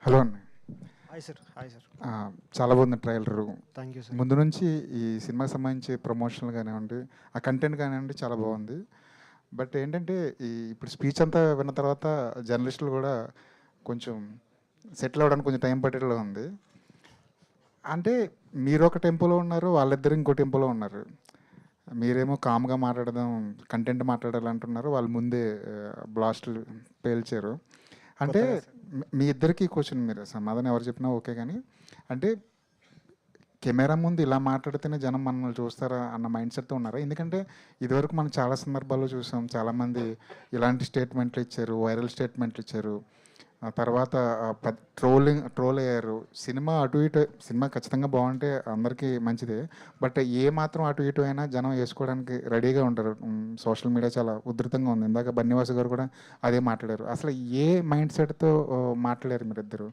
Hello అండి. Hi sir. Hi sir. చాలా బాగుంది ట్రైలరు. Thank you sir. ముందు నుంచి ఈ సినిమాకి సంబంధించి ప్రమోషన్లు కానివ్వండి, ఆ కంటెంట్ కానివ్వండి చాలా బాగుంది. బట్ ఏంటంటే ఇప్పుడు స్పీచ్ అంతా విన్న తర్వాత జర్నలిస్టులు కూడా కొంచెం సెటిల్ అవ్వడానికి కొంచెం టైం పట్టేలా ఉంది. అంటే మీరు ఒక టెంపోలో ఉన్నారు, వాళ్ళిద్దరు ఇంకో టెంపోలో ఉన్నారు. మీరేమో కామ్గా మాట్లాడదాం, కంటెంట్ మాట్లాడాలంటున్నారు, వాళ్ళు ముందే బ్లాస్టులు పేల్చారు. అంటే మీ ఇద్దరికి క్వశ్చన్, మీరు సమాధానం ఎవరు చెప్పినా ఓకే, కానీ అంటే కెమెరా ముందు ఇలా మాట్లాడితేనే జనం మనల్ని చూస్తారా అన్న మైండ్ సెట్తో ఉన్నారా? ఎందుకంటే ఇదివరకు మనం చాలా సందర్భాల్లో చూసాం, చాలామంది ఇలాంటి స్టేట్మెంట్లు ఇచ్చారు, వైరల్ స్టేట్మెంట్లు ఇచ్చారు. ఆ తర్వాత ట్రోల్ అయ్యారు. సినిమా అటు ఇటు, సినిమా ఖచ్చితంగా బాగుంటే అందరికీ మంచిదే, బట్ ఏ మాత్రం అటు ఇటు అయినా జనం వేసుకోవడానికి రెడీగా ఉంటారు. సోషల్ మీడియా చాలా ఉధృతంగా ఉంది. ఇందాక బన్నివాసు గారు కూడా అదే మాట్లాడారు. అసలు ఏ మైండ్ సెట్తో మాట్లాడారు మీరిద్దరు?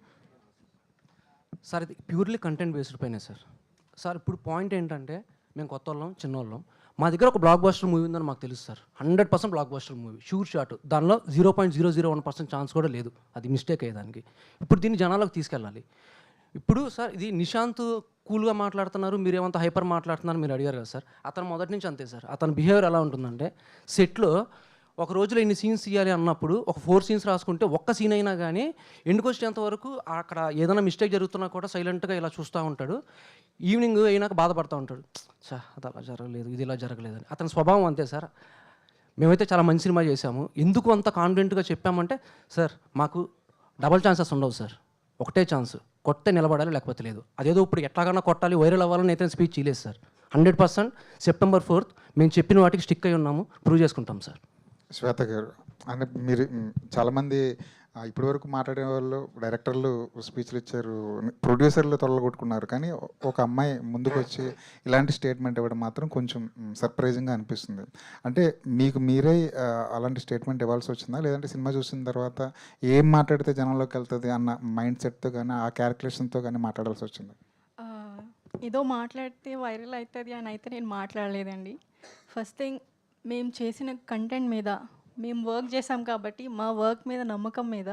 సార్ ఇది ప్యూర్లీ కంటెంట్ బేస్డ్ పైనే సార్. సార్ ఇప్పుడు పాయింట్ ఏంటంటే, మేము కొత్త వాళ్ళం, చిన్నోళ్ళం, మా దగ్గర ఒక బ్లాక్ బస్టర్ మూవీ ఉందని మాకు తెలుసు sir. 100% block buster movie, sure shot. దానిలో 0.001% ఛాన్స్ కూడా లేదు, అది మిస్టేక్ అయ్యేదానికి. ఇప్పుడు దీన్ని జనాలకు తీసుకెళ్ళాలి. ఇప్పుడు సార్ ఇది నిశాంత్ కూల్గా మాట్లాడుతున్నారు, మీరేమంత హైపర్ మాట్లాడుతున్నారు మీరు అడిగారు కదా సార్. అతను మొదటి నుంచి అంతే సార్. అతని బిహేవియర్ ఎలా ఉంటుందంటే, సెట్లో ఒక రోజులో ఇన్ని సీన్స్ తీయాలి అన్నప్పుడు ఒక 4 సీన్స్ రాసుకుంటే ఒక్క సీన్ అయినా కానీ ఎండుకు వచ్చేంత వరకు అక్కడ ఏదైనా మిస్టేక్ జరుగుతున్నా కూడా సైలెంట్గా ఇలా చూస్తూ ఉంటాడు. ఈవినింగ్ అయినాక బాధపడుతూ ఉంటాడు, చా అది అలా జరగలేదు, ఇది ఇలా జరగలేదని. అతని స్వభావం అంతే సార్. మేమైతే చాలా మంచి సినిమా చేశాము. ఎందుకు అంత కాన్ఫిడెంట్గా చెప్పామంటే, సార్ మాకు డబల్ ఛాన్సెస్ ఉండవు సార్, ఒకటే ఛాన్స్, కొట్టే నిలబడాలి, లేకపోతే లేదు. అదేదో ఇప్పుడు ఎట్లాగన్నా కొట్టాలి, వైరల్ అవ్వాలని అయితే స్పీచ్ చేయలేదు సార్. 100% September 4th మేము చెప్పిన వాటికి స్టిక్ అయి ఉన్నాము, ప్రూవ్ చేసుకుంటాం సార్. శ్వేత గారు, అంటే మీరు చాలామంది ఇప్పటివరకు మాట్లాడే వాళ్ళు, డైరెక్టర్లు స్పీచ్లు ఇచ్చారు, ప్రొడ్యూసర్లు త్వరలు కొట్టుకున్నారు, కానీ ఒక అమ్మాయి ముందుకు వచ్చి ఇలాంటి స్టేట్మెంట్ ఇవ్వడం మాత్రం కొంచెం సర్ప్రైజింగ్గా అనిపిస్తుంది. అంటే మీకు మీరే అలాంటి స్టేట్మెంట్ ఇవ్వాల్సి వచ్చిందా, లేదంటే సినిమా చూసిన తర్వాత ఏం మాట్లాడితే జనంలోకి వెళ్తుంది అన్న మైండ్ సెట్తో కానీ ఆ క్యాలిక్యులేషన్తో కానీ మాట్లాడాల్సి వచ్చిందా? ఏదో మాట్లాడితే వైరల్ అవుతుంది అని అయితే నేను మాట్లాడలేదండి. ఫస్ట్ థింగ్, మేము చేసిన కంటెంట్ మీద మేము వర్క్ చేసాం కాబట్టి మా వర్క్ మీద నమ్మకం మీద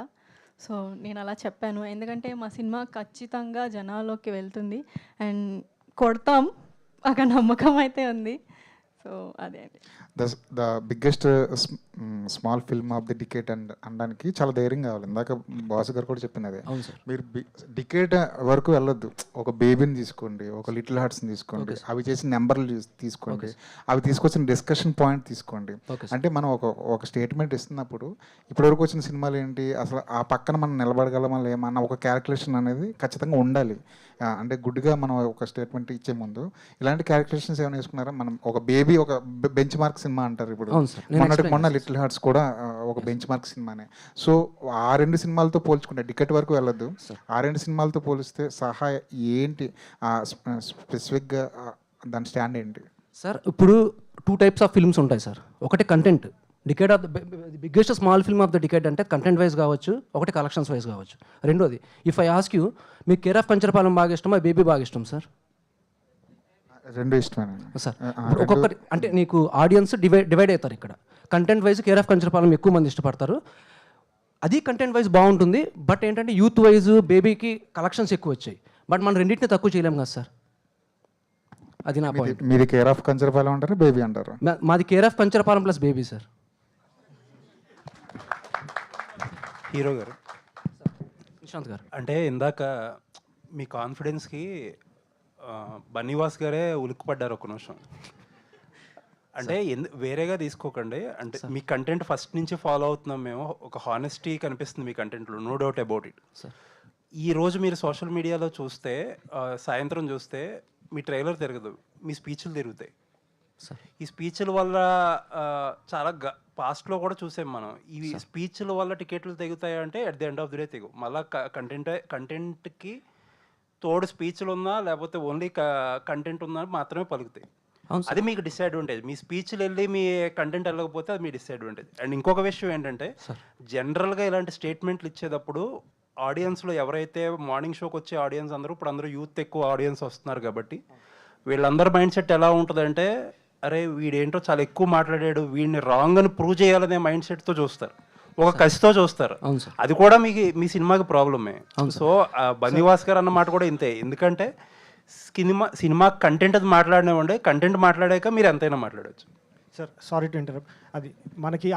సో నేను అలా చెప్పాను. ఎందుకంటే మా సినిమా ఖచ్చితంగా జనాల్లోకి వెళ్తుంది అండ్ కొడతాం, ఒక నమ్మకం అయితే ఉంది. సో అదే అండి. The biggest small film of the decade అనడానికి చాలా ధైర్యం కావాలి. ఇందాక బాస్ గారు కూడా చెప్పింది అదే. మీరు డికేట్ వరకు వెళ్ళొద్దు, ఒక బేబీని తీసుకోండి, ఒక లిటిల్ హార్ట్స్ని తీసుకోండి, అవి చేసిన నెంబర్లు తీసుకోండి, అవి తీసుకొచ్చిన డిస్కషన్ పాయింట్ తీసుకోండి. అంటే మనం ఒక స్టేట్మెంట్ ఇస్తున్నప్పుడు ఇప్పటివరకు వచ్చిన సినిమాలు ఏంటి, అసలు ఆ పక్కన మనం నిలబడగలమా లేమన్నా ఒక క్యాలిక్యులేషన్ అనేది ఖచ్చితంగా ఉండాలి. అంటే గుడ్గా మనం ఒక స్టేట్మెంట్ ఇచ్చే ముందు ఇలాంటి క్యాలిక్యులేషన్స్ ఏమైనా వేసుకున్నారా? మనం ఒక బేబీ ఒక బెంచ్ మార్క్ సినిమా అంటారు ఇప్పుడు, మొన్న లిటిల్ హార్ట్స్ కూడా ఒక బెంచ్ మార్క్ సినిమానే. సో ఆ 2 సినిమాలతో పోల్చుకుంటే డికెట్ వరకు వెళ్ళొద్దు, ఆ 2 సినిమాలతో పోలిస్తే సహాయ ఏంటి స్పెసిఫిక్గా దాని స్టాండ్ ఏంటి సార్? ఇప్పుడు 2 types ఆఫ్ ఫిల్మ్స్ ఉంటాయి సార్. ఒకటి content, decade of the biggest small film of the decade అంటే కంటెంట్ వైజ్ కావచ్చు, ఒకటి కలెక్షన్స్ వైజ్ కావచ్చు. రెండోది, ఇఫ్ ఐ ఆస్క్ యూ, మీకు కేర్ ఆఫ్ కంచరపాలెం బాగా ఇష్టమా, బేబీ బాగా ఇష్టం సార్? 2 ఇష్టమేనా సార్? ఒక్కొక్కటి అంటే నీకు ఆడియన్స్ డివైడ్ అవుతారు. ఇక్కడ content wise care of Kancharapalem ఎక్కువ మంది ఇష్టపడతారు, అది కంటెంట్ వైజ్ బాగుంటుంది. బట్ ఏంటంటే యూత్ వైజ్ బేబీకి కలెక్షన్స్ ఎక్కువ వచ్చాయి, బట్ మనం రెండింటిని తక్కువ చేయలేము కదా సార్. అది నా పాయింట్. మీది కేర్ ఆఫ్ కంచరపాలెం అంటారు, బేబీ అంటారు? మాది care of Kancharapalem plus baby sir. Hero గారు, నిశాంత్ గారు, అంటే ఇందాక మీ కాన్ఫిడెన్స్కి బన్నీవాస్ గారే ఉలిక్కిపడ్డారు ఒక నిమిషం. అంటే వేరేగా తీసుకోకండి, అంటే మీ కంటెంట్ ఫస్ట్ నుంచి ఫాలో అవుతున్నాం మేము, ఒక హానెస్టీ కనిపిస్తుంది మీ కంటెంట్లో, నో డౌట్ అబౌట్ ఇట్. ఈరోజు మీరు సోషల్ మీడియాలో చూస్తే, సాయంత్రం చూస్తే మీ ట్రైలర్ తిరగదు, మీ స్పీచ్లు తిరుగుతాయి. ఈ స్పీచ్ల వల్ల చాలా పాస్ట్లో కూడా చూసాం మనం, ఈ స్పీచ్ల వల్ల టికెట్లు తెగుతాయంటే at the end of the day తెగు. మళ్ళీ కంటెంట్కి తోడు స్పీచ్లు ఉన్నా లేకపోతే ఓన్లీ కంటెంట్ ఉన్నా మాత్రమే పలుకుతాయి. అది మీకు డిసడ్వాంటేజ్. మీ స్పీచ్లు వెళ్ళి మీ కంటెంట్ వెళ్ళకపోతే అది మీ డిసడ్వాంటేజ్. అండ్ ఇంకొక విషయం ఏంటంటే, జనరల్గా ఇలాంటి స్టేట్మెంట్లు ఇచ్చేటప్పుడు ఆడియన్స్లో ఎవరైతే మార్నింగ్ షోకి వచ్చే ఆడియన్స్ అందరూ, ఇప్పుడు అందరూ యూత్ ఎక్కువ ఆడియన్స్ వస్తున్నారు కాబట్టి వీళ్ళందరి మైండ్ సెట్ ఎలా ఉంటుందంటే, అరే వీడేంటో చాలా ఎక్కువ మాట్లాడాడు, వీడిని రాంగ్ అని ప్రూవ్ చేయాలనే మైండ్ సెట్తో చూస్తారు. ఒక కసితో చూస్తారు. అవును సార్. అది కూడా మీ సినిమాకి ప్రాబ్లమే. సో బన్నీవాస్ గారు అన్న మాట కూడా ఇంతే. ఎందుకంటే సినిమా కంటెంట్ అది మాట్లాడినామంటే కంటెంట్ మాట్లాడాక మీరు ఎంతైనా మాట్లాడవచ్చు. Sir sorry to interrupt. అది మనకి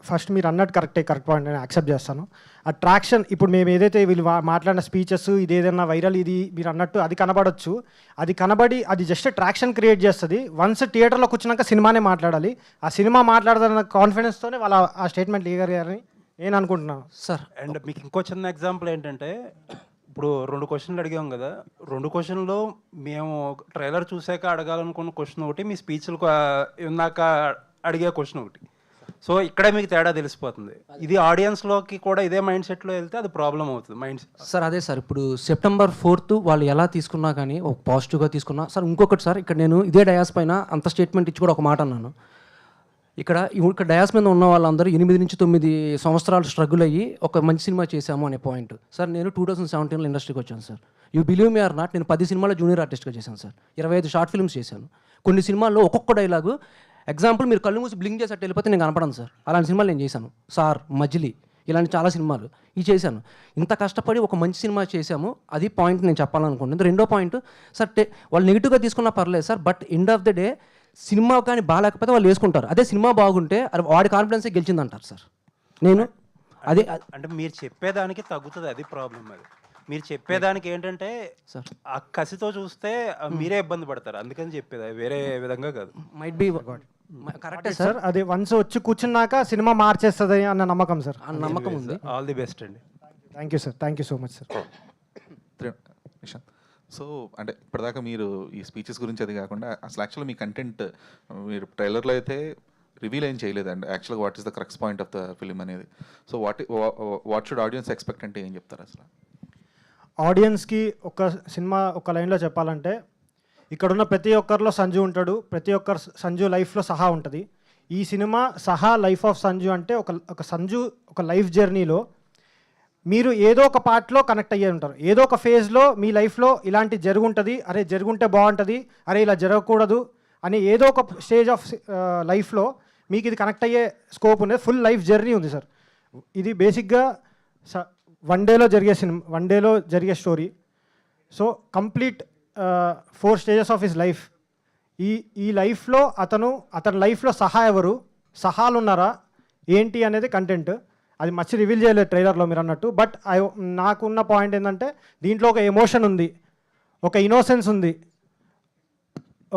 ఫస్ట్ మీరు అన్నట్టు కరెక్ట్ పాయింట్ నేను యాక్సెప్ట్ చేస్తాను. ఆ ట్రాక్షన్ ఇప్పుడు మేము ఏదైతే వీళ్ళు మాట్లాడిన స్పీచెస్ ఇది ఏదైనా వైరల్ ఇది మీరు అన్నట్టు అది కనబడవచ్చు. అది కనబడి అది జస్ట్ ట్రాక్షన్ క్రియేట్ చేస్తుంది. వన్స్ థియేటర్లో కూర్చున్నాక సినిమానే మాట్లాడాలి. ఆ సినిమా మాట్లాడదన్న కాన్ఫిడెన్స్తోనే వాళ్ళ ఆ స్టేట్మెంట్ ఇవ్వగలిగారని నేను అనుకుంటున్నాను సార్. అండ్ మీకు ఇంకో చిన్న ఎగ్జాంపుల్ ఏంటంటే ఇప్పుడు 2 క్వశ్చన్లు అడిగాం కదా, 2 క్వశ్చన్లో మేము ట్రైలర్ చూసాక అడగాలనుకున్న క్వశ్చన్ ఒకటి, మీ స్పీచ్లు ఇందాక అడిగే క్వశ్చన్ ఒకటి. సో ఇక్కడే మీకు తేడా తెలిసిపోతుంది. ఇది ఆడియన్స్లోకి కూడా ఇదే మైండ్ సెట్లో వెళ్తే అది ప్రాబ్లం అవుతుంది మైండ్ సెట్. సార్ అదే సార్, ఇప్పుడు September 4th వాళ్ళు ఎలా తీసుకున్నా కానీ ఒక పాజిటివ్గా తీసుకున్నా సార్. ఇంకొకటి సార్, ఇక్కడ నేను ఇదే డయాస్ పైన అంత స్టేట్మెంట్ ఇచ్చి కూడా ఒక మాట అన్నాను. ఇక్కడ డయాస్ మీద ఉన్న వాళ్ళందరూ 8 నుంచి 9 సంవత్సరాలు స్ట్రగుల్ అయ్యి ఒక మంచి సినిమా చేశాము అనే పాయింట్. సార్ నేను 2017లో ఇండస్ట్రీకి వచ్చాను sir. You believe me or not, నేను 10 సినిమాల్లో జూనియర్ ఆర్టిస్ట్గా చేశాను సార్. 25 షార్ట్ ఫిల్మ్స్ చేశాను. కొన్ని సినిమాల్లో ఒక్కొక్క డైలాగు ఎగ్జాంపుల్ మీరు కళ్ళు మూసి బ్లింక్ చేసేట్టు వెళ్ళిపోతే నేను కనపడను సార్. అలాంటి సినిమాలు నేను చేశాను సార్. మజిలీ ఇలాంటి చాలా సినిమాలు ఇవి చేశాను. ఇంత కష్టపడి ఒక మంచి సినిమా చేశాము, అది పాయింట్ నేను చెప్పాలనుకుంటుంది. రెండో పాయింట్ సార్, వాళ్ళు నెగిటివ్గా తీసుకున్నా పర్లేదు sir, but end of the day cinema కానీ బాగాలేకపోతే వాళ్ళు వేసుకుంటారు. అదే సినిమా బాగుంటే అది వాడి కాన్ఫిడెన్సే గెలిచిందంటారు సార్. నేను అదే అంటే మీరు చెప్పేదానికి తగ్గుతుంది, అది ప్రాబ్లం. అది మీరు చెప్పేదానికి ఏంటంటే సార్ ఆ కసితో చూస్తే మీరే ఇబ్బంది పడతారు, అందుకని చెప్పేది, వేరే విధంగా కాదు. మైట్ బి కరెక్టే సార్. అది వన్స్ వచ్చి కూర్చున్నాక సినిమా మార్చేస్తుంది అన్న నమ్మకం సార్. ఆ నమ్మకం ఉంది. ఆల్ ది బెస్ట్ అండి. Thank you sir. Thank you so much sir. Nishant, so అంటే ఇప్పటిదాకా మీరు ఈ స్పీచెస్ గురించి అది కాకుండా అసలు యాక్చువల్గా మీ కంటెంట్ మీరు ట్రైలర్లో అయితే రివీల్ ఏం చేయలేదండి యాక్చువల్గా what is the crux point of the film అనేది. So what should audience expect అంటే ఏం చెప్తారు అసలు? ఆడియన్స్కి ఒక సినిమా ఒక లైన్లో చెప్పాలంటే, ఇక్కడున్న ప్రతి ఒక్కరిలో సంజు ఉంటాడు, ప్రతి ఒక్కరు సంజు లైఫ్లో సహా ఉంటుంది. ఈ సినిమా సహా లైఫ్ ఆఫ్ సంజు అంటే ఒక సంజు ఒక లైఫ్ జర్నీలో మీరు ఏదో ఒక పార్ట్లో కనెక్ట్ అయ్యే ఉంటారు. ఏదో ఒక ఫేజ్లో మీ లైఫ్లో ఇలాంటి జరుగుంటుంది, అరే జరుగుంటే బాగుంటుంది, అరే ఇలా జరగకూడదు అని ఏదో ఒక స్టేజ్ ఆఫ్ లైఫ్లో మీకు ఇది కనెక్ట్ అయ్యే స్కోప్ ఉంది. ఫుల్ లైఫ్ జర్నీ ఉంది సార్. ఇది బేసిక్గా వన్ డేలో జరిగే story. So complete 4 stages of his life. ఈ లైఫ్లో అతని లైఫ్లో ఎవరు సహాలు ఉన్నారా ఏంటి అనేది కంటెంట్. అది మచ్చి రివీల్ చేయలేదు ట్రైలర్లో మీరు అన్నట్టు. బట్ నాకున్న పాయింట్ ఏంటంటే దీంట్లో ఒక ఎమోషన్ ఉంది, ఒక ఇన్నోసెన్స్ ఉంది,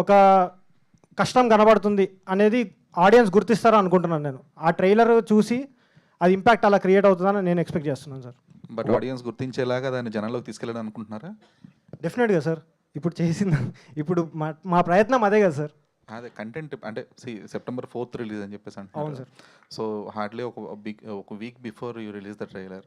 ఒక కష్టం కనబడుతుంది అనేది ఆడియన్స్ గుర్తిస్తారని అనుకుంటున్నాను నేను. ఆ ట్రైలర్ చూసి అది ఇంపాక్ట్ అలా క్రియేట్ అవుతుందని నేను ఎక్స్పెక్ట్ చేస్తున్నాను సార్. బట్ ఆడియన్స్ గుర్తించేలాగా దాన్ని జనాల్లోకి తీసుకెళ్ళాలని అనుకుంటున్నారా? డెఫినెట్గా సార్. ఇప్పుడు మా ప్రయత్నం అదే కదా సార్. అదే కంటెంట్ అంటే September 4th రిలీజ్ అని చెప్పేసి అవును అంటున్నారు. సార్. సో హార్డ్లీ ఒక week before you release the trailer.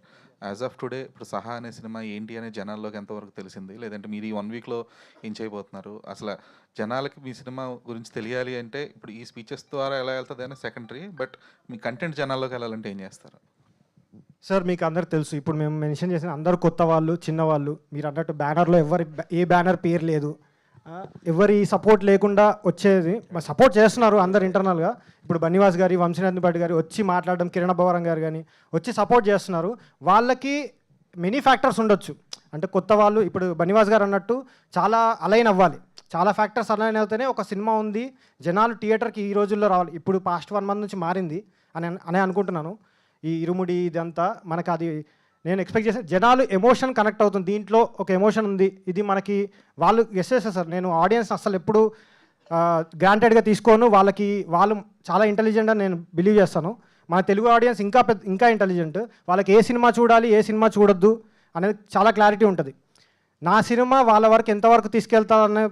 As of today ఇప్పుడు సహా అనే సినిమా ఏంటి అనే జనాల్లోకి ఎంతవరకు తెలిసింది, లేదంటే మీరు ఈ 1 వీక్లో ఏం చేయబోతున్నారు? అసలు జనాలకి మీ సినిమా గురించి తెలియాలి అంటే ఇప్పుడు ఈ స్పీచెస్ ద్వారా ఎలా వెళ్తుంది అనేది సెకండరీ, బట్ మీ కంటెంట్ జనాల్లోకి వెళ్ళాలంటే ఏం చేస్తారు? సార్ మీకు అందరికి తెలుసు, ఇప్పుడు మేము మెన్షన్ చేసిన అందరు కొత్త వాళ్ళు, చిన్నవాళ్ళు. మీరు అన్నట్టు బ్యానర్లో ఏ బ్యానర్ పేరు లేదు, ఎవరి సపోర్ట్ లేకుండా వచ్చేది. సపోర్ట్ చేస్తున్నారు అందరు ఇంటర్నల్గా. ఇప్పుడు బన్నీవాస్ గారి, వంశీనాథ్ భట్ గారి వచ్చి మాట్లాడడం, కిరణ్ భవరం గారు కానీ వచ్చి సపోర్ట్ చేస్తున్నారు. వాళ్ళకి మెనీ ఫ్యాక్టర్స్ ఉండొచ్చు. అంటే కొత్త వాళ్ళు ఇప్పుడు బన్నీవాస్ గారు అన్నట్టు చాలా అలైన్ అవ్వాలి, చాలా ఫ్యాక్టర్స్ అలైన్ అవుతేనే ఒక సినిమా ఉంది జనాలు థియేటర్కి ఈ రోజుల్లో రావాలి. ఇప్పుడు పాస్ట్ 1 month నుంచి మారింది అని అనుకుంటున్నాను. ఈ ఇరుముడి ఇదంతా మనకు అది నేను ఎక్స్పెక్ట్ చేసే జనాలు ఎమోషన్ కనెక్ట్ అవుతుంది. దీంట్లో ఒక ఎమోషన్ ఉంది. ఇది మనకి వాళ్ళు గెస్ చేస్తారు సార్. నేను ఆడియన్స్ అసలు ఎప్పుడు గ్రాంటెడ్గా తీసుకోను. వాళ్ళు చాలా ఇంటెలిజెంట్ అని నేను బిలీవ్ చేస్తాను. మన తెలుగు ఆడియన్స్ ఇంకా ఇంటెలిజెంట్. వాళ్ళకి ఏ సినిమా చూడాలి, ఏ సినిమా చూడొద్దు అనేది చాలా క్లారిటీ ఉంటుంది. నా సినిమా వాళ్ళ వరకు ఎంతవరకు తీసుకెళ్తారనే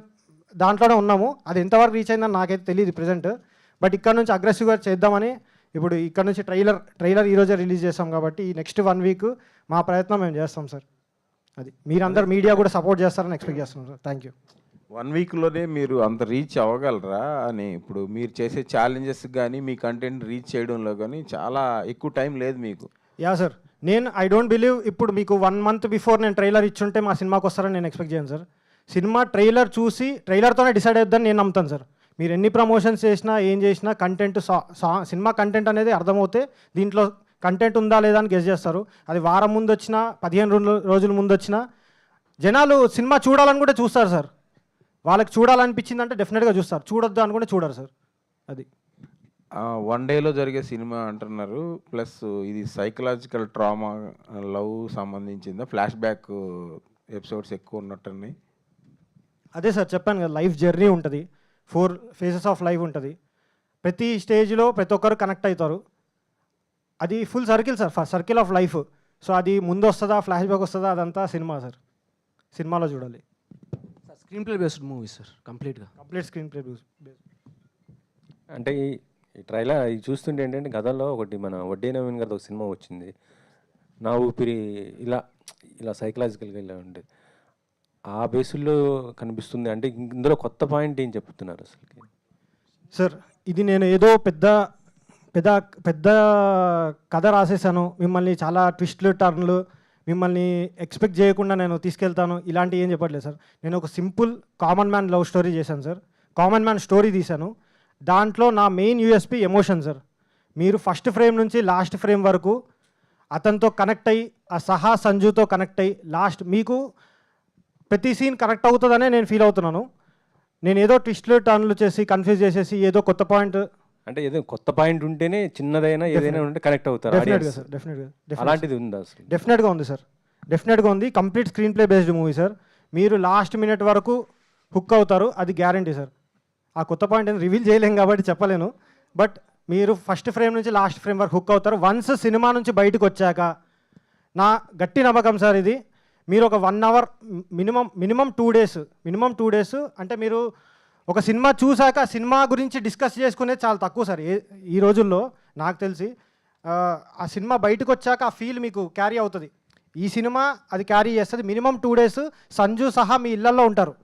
దాంట్లోనే ఉన్నాము. అది ఎంతవరకు రీచ్ అయిందని నాకైతే తెలియదు ప్రజెంట్. బట్ ఇక్కడ నుంచి అగ్రెసివ్గా చేద్దామని ఇప్పుడు ఇక్కడ నుంచి ట్రైలర్ ఈరోజే రిలీజ్ చేస్తాం కాబట్టి ఈ నెక్స్ట్ 1 week మా ప్రయత్నం మేము చేస్తాం సార్. అది మీరందరూ మీడియా కూడా సపోర్ట్ చేస్తారని ఎక్స్పెక్ట్ చేస్తున్నాం సార్. Thank you. 1 weekలోనే మీరు అంత రీచ్ అవ్వగలరా అని? ఇప్పుడు మీరు చేసే ఛాలెంజెస్ కానీ మీ కంటెంట్ రీచ్ చేయడంలో కానీ చాలా ఎక్కువ టైం లేదు మీకు. Yeah sir. I don't believe ఇప్పుడు మీకు 1 month బిఫోర్ నేను ట్రైలర్ ఇచ్చుంటే మా సినిమాకి వస్తారని నేను ఎక్స్పెక్ట్ చేయను సార్. సినిమా ట్రైలర్ చూసి ట్రైలర్తోనే డిసైడ్ అవుద్దని నేను నమ్ముతాను సార్. మీరు ఎన్ని ప్రమోషన్స్ చేసినా ఏం చేసినా కంటెంట్ సినిమా కంటెంట్ అనేది అర్థమవుతే దీంట్లో కంటెంట్ ఉందా లేదా అని గెస్ చేస్తారు. అది వారం ముందు వచ్చినా 15 రోజుల ముందు వచ్చినా జనాలు సినిమా చూడాలని కూడా చూస్తారు సార్. వాళ్ళకి చూడాలనిపించిందంటే డెఫినెట్గా చూస్తారు, చూడొద్దు అనుకుంటే చూడరు సార్. అది 1 డేలో జరిగే సినిమా అంటున్నారు. ప్లస్ ఇది సైకలాజికల్ ట్రామా, లవ్ సంబంధించిందా, ఫ్లాష్ బ్యాక్ ఎపిసోడ్స్ ఎక్కువ ఉన్నట్టున్నాయి. అదే సార్ చెప్పాను కదా, లైఫ్ జర్నీ ఉంటుంది, 4 ఫేజెస్ ఆఫ్ లైఫ్ ఉంటుంది. ప్రతి స్టేజ్లో ప్రతి ఒక్కరు కనెక్ట్ అవుతారు. అది full circle sir, circle of life. So అది ముందు వస్తుందా ఫ్లాష్ బ్యాక్ వస్తుందా అదంతా సినిమా సార్, సినిమాలో చూడాలి. Sir screen play based movie sir, కంప్లీట్గా కంప్లీట్ స్క్రీన్ ప్లే బేస్. అంటే ఈ ట్రైలర్ ఇది చూస్తుంటే ఏంటంటే గతంలో ఒకటి మన వడ్డీ నవీన్ గారితో ఒక సినిమా వచ్చింది, నా ఊపిరి, ఇలా ఇలా సైకలాజికల్గా ఇలా ఉండేది. ఆ బేసుల్లో కనిపిస్తుంది. అంటే ఇందులో కొత్త పాయింట్ ఏం చెప్తున్నారు అసలు? సార్ ఇది నేను ఏదో పెద్ద పెద్ద పెద్ద కథ రాసేసాను, మిమ్మల్ని చాలా ట్విస్ట్లు టర్న్లు మిమ్మల్ని ఎక్స్పెక్ట్ చేయకుండా నేను తీసుకెళ్తాను ఇలాంటివి ఏం చెప్పట్లేదు సార్. నేను ఒక simple common man love story చేశాను సార్, కామన్ మ్యాన్ స్టోరీ తీశాను. దాంట్లో నా మెయిన్ యూఎస్పీ ఎమోషన్ సార్. మీరు ఫస్ట్ ఫ్రేమ్ నుంచి లాస్ట్ ఫ్రేమ్ వరకు అతనితో కనెక్ట్ అయ్యి, ఆ సహా సంజుతో కనెక్ట్ అయ్యి లాస్ట్ మీకు ప్రతి సీన్ కనెక్ట్ అవుతుందనే నేను ఫీల్ అవుతున్నాను. నేను ఏదో ట్విస్ట్లు టర్న్లు చేసి కన్ఫ్యూజ్ చేసేసి ఏదో కొత్త పాయింట్, అంటే ఏదో కొత్త పాయింట్ ఉంటేనే చిన్నదైనా ఏదైనా ఉంటే కనెక్ట్ అవుతారు. డెఫినెట్గా సార్, డెఫినెట్గా అలాంటిది ఉందా అసలు? డెఫినెట్గా ఉంది సార్, డెఫినెట్గా ఉంది. Complete screen play based movie sir. మీరు లాస్ట్ మినిట్ వరకు హుక్ అవుతారు, అది గ్యారంటీ సార్. ఆ కొత్త పాయింట్ అని రివీల్ చేయలేం కాబట్టి చెప్పలేను, బట్ మీరు ఫస్ట్ ఫ్రేమ్ నుంచి లాస్ట్ ఫ్రేమ్ వరకు హుక్ అవుతారు. వన్స్ సినిమా నుంచి బయటకు వచ్చాక నా గట్టి నమ్మకం సార్ ఇది. మీరు ఒక 1 అవర్ మినిమం 2 డేస్ అంటే మీరు ఒక సినిమా చూశాక సినిమా గురించి డిస్కస్ చేసుకునేది చాలా తక్కువ సార్ ఈ రోజుల్లో నాకు తెలిసి. ఆ సినిమా బయటకు వచ్చాక ఆ ఫీల్ మీకు క్యారీ అవుతుంది. ఈ సినిమా అది క్యారీ చేస్తుంది. మినిమం 2 డేస్ సంజు సహా మీ ఇళ్లలో ఉంటారు,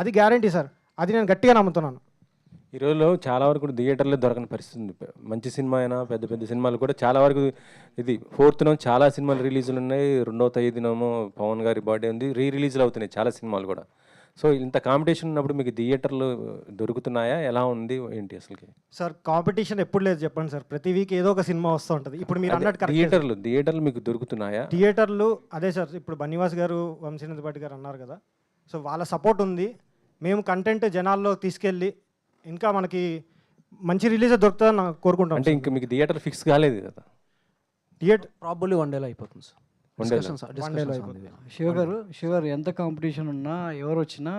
అది గ్యారంటీ సార్. అది నేను గట్టిగా నమ్ముతున్నాను. ఈ రోజులో చాలా వరకు థియేటర్లో దొరకని పరిస్థితి ఉంది. మంచి సినిమా అయినా పెద్ద పెద్ద సినిమాలు కూడా చాలా వరకు ఇది 4th చాలా సినిమాలు రిలీజులు ఉన్నాయి. 2వ తేదీనేమో పవన్ గారి బర్త్డే ఉంది, రిలీజులు అవుతున్నాయి చాలా సినిమాలు కూడా. సో ఇంత కాంపిటీషన్ ఉన్నప్పుడు మీకు థియేటర్లు దొరుకుతున్నాయా, ఎలా ఉంది ఏంటి అసలుకి? సార్ కాంపిటీషన్ ఎప్పుడు లేదు చెప్పండి సార్, ప్రతి వీక్ ఏదో ఒక సినిమా వస్తూ ఉంటుంది. ఇప్పుడు మీరు అన్నట్టు థియేటర్లు మీకు దొరుకుతున్నాయా? థియేటర్లు అదే సార్, ఇప్పుడు బన్నివాస్ గారు వంశీనందపాటి గారు అన్నారు కదా, సో వాళ్ళ సపోర్ట్ ఉంది. మేము కంటెంట్ జనాల్లో తీసుకెళ్ళి ఇంకా మనకి మంచి రిలీజ్ దొరుకుతుందని నాకు కోరుకుంటాం. అంటే ఇంకా మీకు థియేటర్ ఫిక్స్ కాలేదు కదా? థియేటర్ ప్రాబబ్లీ 1 డేలో అయిపోతుంది సార్. శివ గారు ఎంత కాంపిటీషన్ ఉన్నా ఎవరు వచ్చినా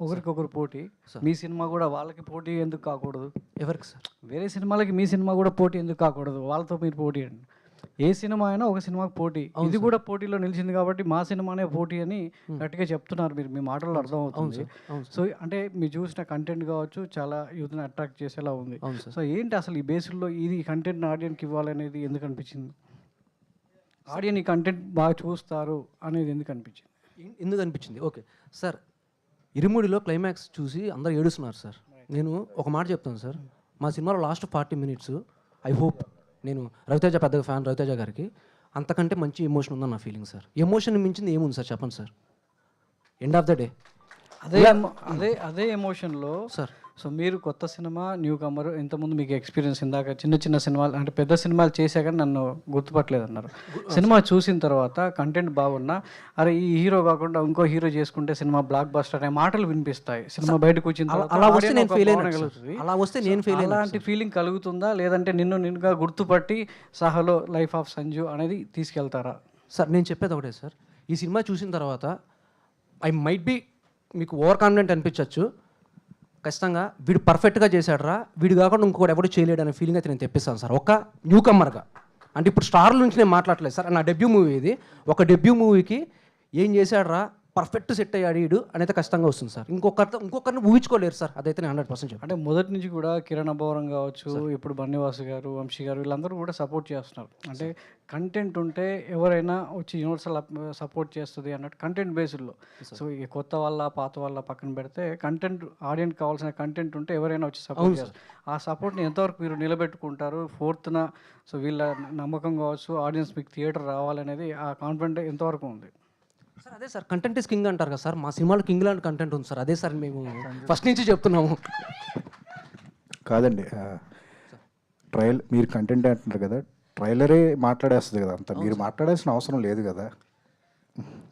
ఒకరికొకరు పోటీ. మీ సినిమా కూడా వాళ్ళకి పోటీ ఎందుకు కాకూడదు? ఎవరికి సార్? వేరే సినిమాలకి మీ సినిమా కూడా పోటీ ఎందుకు కాకూడదు? వాళ్ళతో మీరు పోటీ అండి. ఏ సినిమా అయినా ఒక సినిమాకి పోటీ, ఇది కూడా పోటీలో నిలిచింది కాబట్టి మా సినిమానే పోటీ అని గట్టిగా చెప్తున్నారు మీరు, మీ మాటల్లో అర్థం అవుతుంది. సో అంటే మీరు చూసిన కంటెంట్ కావచ్చు చాలా యూత్ని అట్రాక్ట్ చేసేలా ఉంది. సో ఏంటి అసలు ఈ బేసిల్లో ఇది కంటెంట్ ఆడియన్కి ఇవ్వాలనేది ఎందుకు అనిపించింది? ఆడియన్ ఈ కంటెంట్ బాగా చూస్తారు అనేది ఎందుకు అనిపించింది? ఓకే సార్, ఇరుముడిలో క్లైమాక్స్ చూసి అందరు ఏడుస్తున్నారు సార్. నేను ఒక మాట చెప్తాను సార్, మా సినిమాలో లాస్ట్ 40 minutes ఐ హోప్, నేను రవితేజ పెద్దగా ఫ్యాన్ రవితేజ గారికి, అంతకంటే మంచి ఎమోషన్ ఉందని నా ఫీలింగ్ సార్. ఎమోషన్ మించింది ఏముంది సార్ చెప్పండి sir? End of the day అదే ఎమోషన్లో సార్. సో మీరు కొత్త సినిమా, న్యూ కమర్, ఇంతకుముందు మీకు ఎక్స్పీరియన్స్ ఇందాక చిన్న సినిమాలు అంటే పెద్ద సినిమాలు చేశాక నన్ను గుర్తుపట్టలేదు అన్నారు. సినిమా చూసిన తర్వాత కంటెంట్ బాగున్నా అరే ఈ హీరో కాకుండా ఇంకో హీరో చేసుకుంటే సినిమా బ్లాక్ బస్టర్ అనే మాటలు వినిపిస్తాయి. సినిమా బయటకు వచ్చిన తర్వాత అలాంటి ఫీలింగ్ కలుగుతుందా, లేదంటే నిన్నుగా గుర్తుపట్టి సహలో లైఫ్ ఆఫ్ సంజు అనేది తీసుకెళ్తారా? సార్ నేను చెప్పేది ఒకటే సార్, ఈ సినిమా చూసిన తర్వాత ఐ మైట్ బి మీకు ఓవర్ కాన్ఫిడెంట్ అనిపించవచ్చు, ఖచ్చితంగా వీడు పర్ఫెక్ట్గా చేశాడరా, వీడు కాకుండా ఇంకొకటి ఎవరు చేయలేడు అనే ఫీలింగ్ అయితే నేను తెప్పిస్తాను సార్ ఒక న్యూ కమ్మర్గా. అంటే ఇప్పుడు స్టార్ల నుంచి నేను మాట్లాడలేదు సార్, నా డెబ్యూ మూవీ ఇది. ఒక డెబ్యూ మూవీకి ఏం చేశాడరా, పర్ఫెక్ట్ సెట్ అయ్యాడు వీడు అనేది ఖచ్చితంగా వస్తుంది సార్. ఇంకొకరిని ఊహించుకోలేరు సార్, అదైతే నేను 100% అంటే మొదటి నుంచి కూడా కిరణ్ అబ్బవరం కావచ్చు, ఇప్పుడు బన్నివాసు గారు, వంశీ గారు వీళ్ళందరూ కూడా సపోర్ట్ చేస్తున్నారు. అంటే కంటెంట్ ఉంటే ఎవరైనా వచ్చి యూనివర్సల్ సపోర్ట్ చేస్తుంది అన్నట్టు కంటెంట్ బేస్డ్లో. సో ఈ కొత్త వాళ్ళ పాత వాళ్ళ పక్కన పెడితే కంటెంట్, ఆడియన్కి కావాల్సిన కంటెంట్ ఉంటే ఎవరైనా వచ్చి సపోర్ట్ చేస్తారు. ఆ సపోర్ట్ని ఎంతవరకు మీరు నిలబెట్టుకుంటారు? 4th సో వీళ్ళ నమ్మకం కావచ్చు, ఆడియన్స్ మీకు థియేటర్ రావాలనేది ఆ కాన్ఫిడెంట్ ఎంతవరకు ఉంది సార్? అదే సార్, కంటెంట్ ఇస్ కింగ్ అంటారు కదా సార్, మా సినిమాలో కింగ్ లాంటి కంటెంట్ ఉంది సార్. అదే సార్ మేము ఫస్ట్ నుంచి చెప్తున్నాము. కాదండి, ట్రయల్ మీరు కంటెంట్ అంటున్నారు కదా, ట్రైలరే మాట్లాడేస్తుంది కదా అంతా, మీరు మాట్లాడాల్సిన అవసరం లేదు కదా.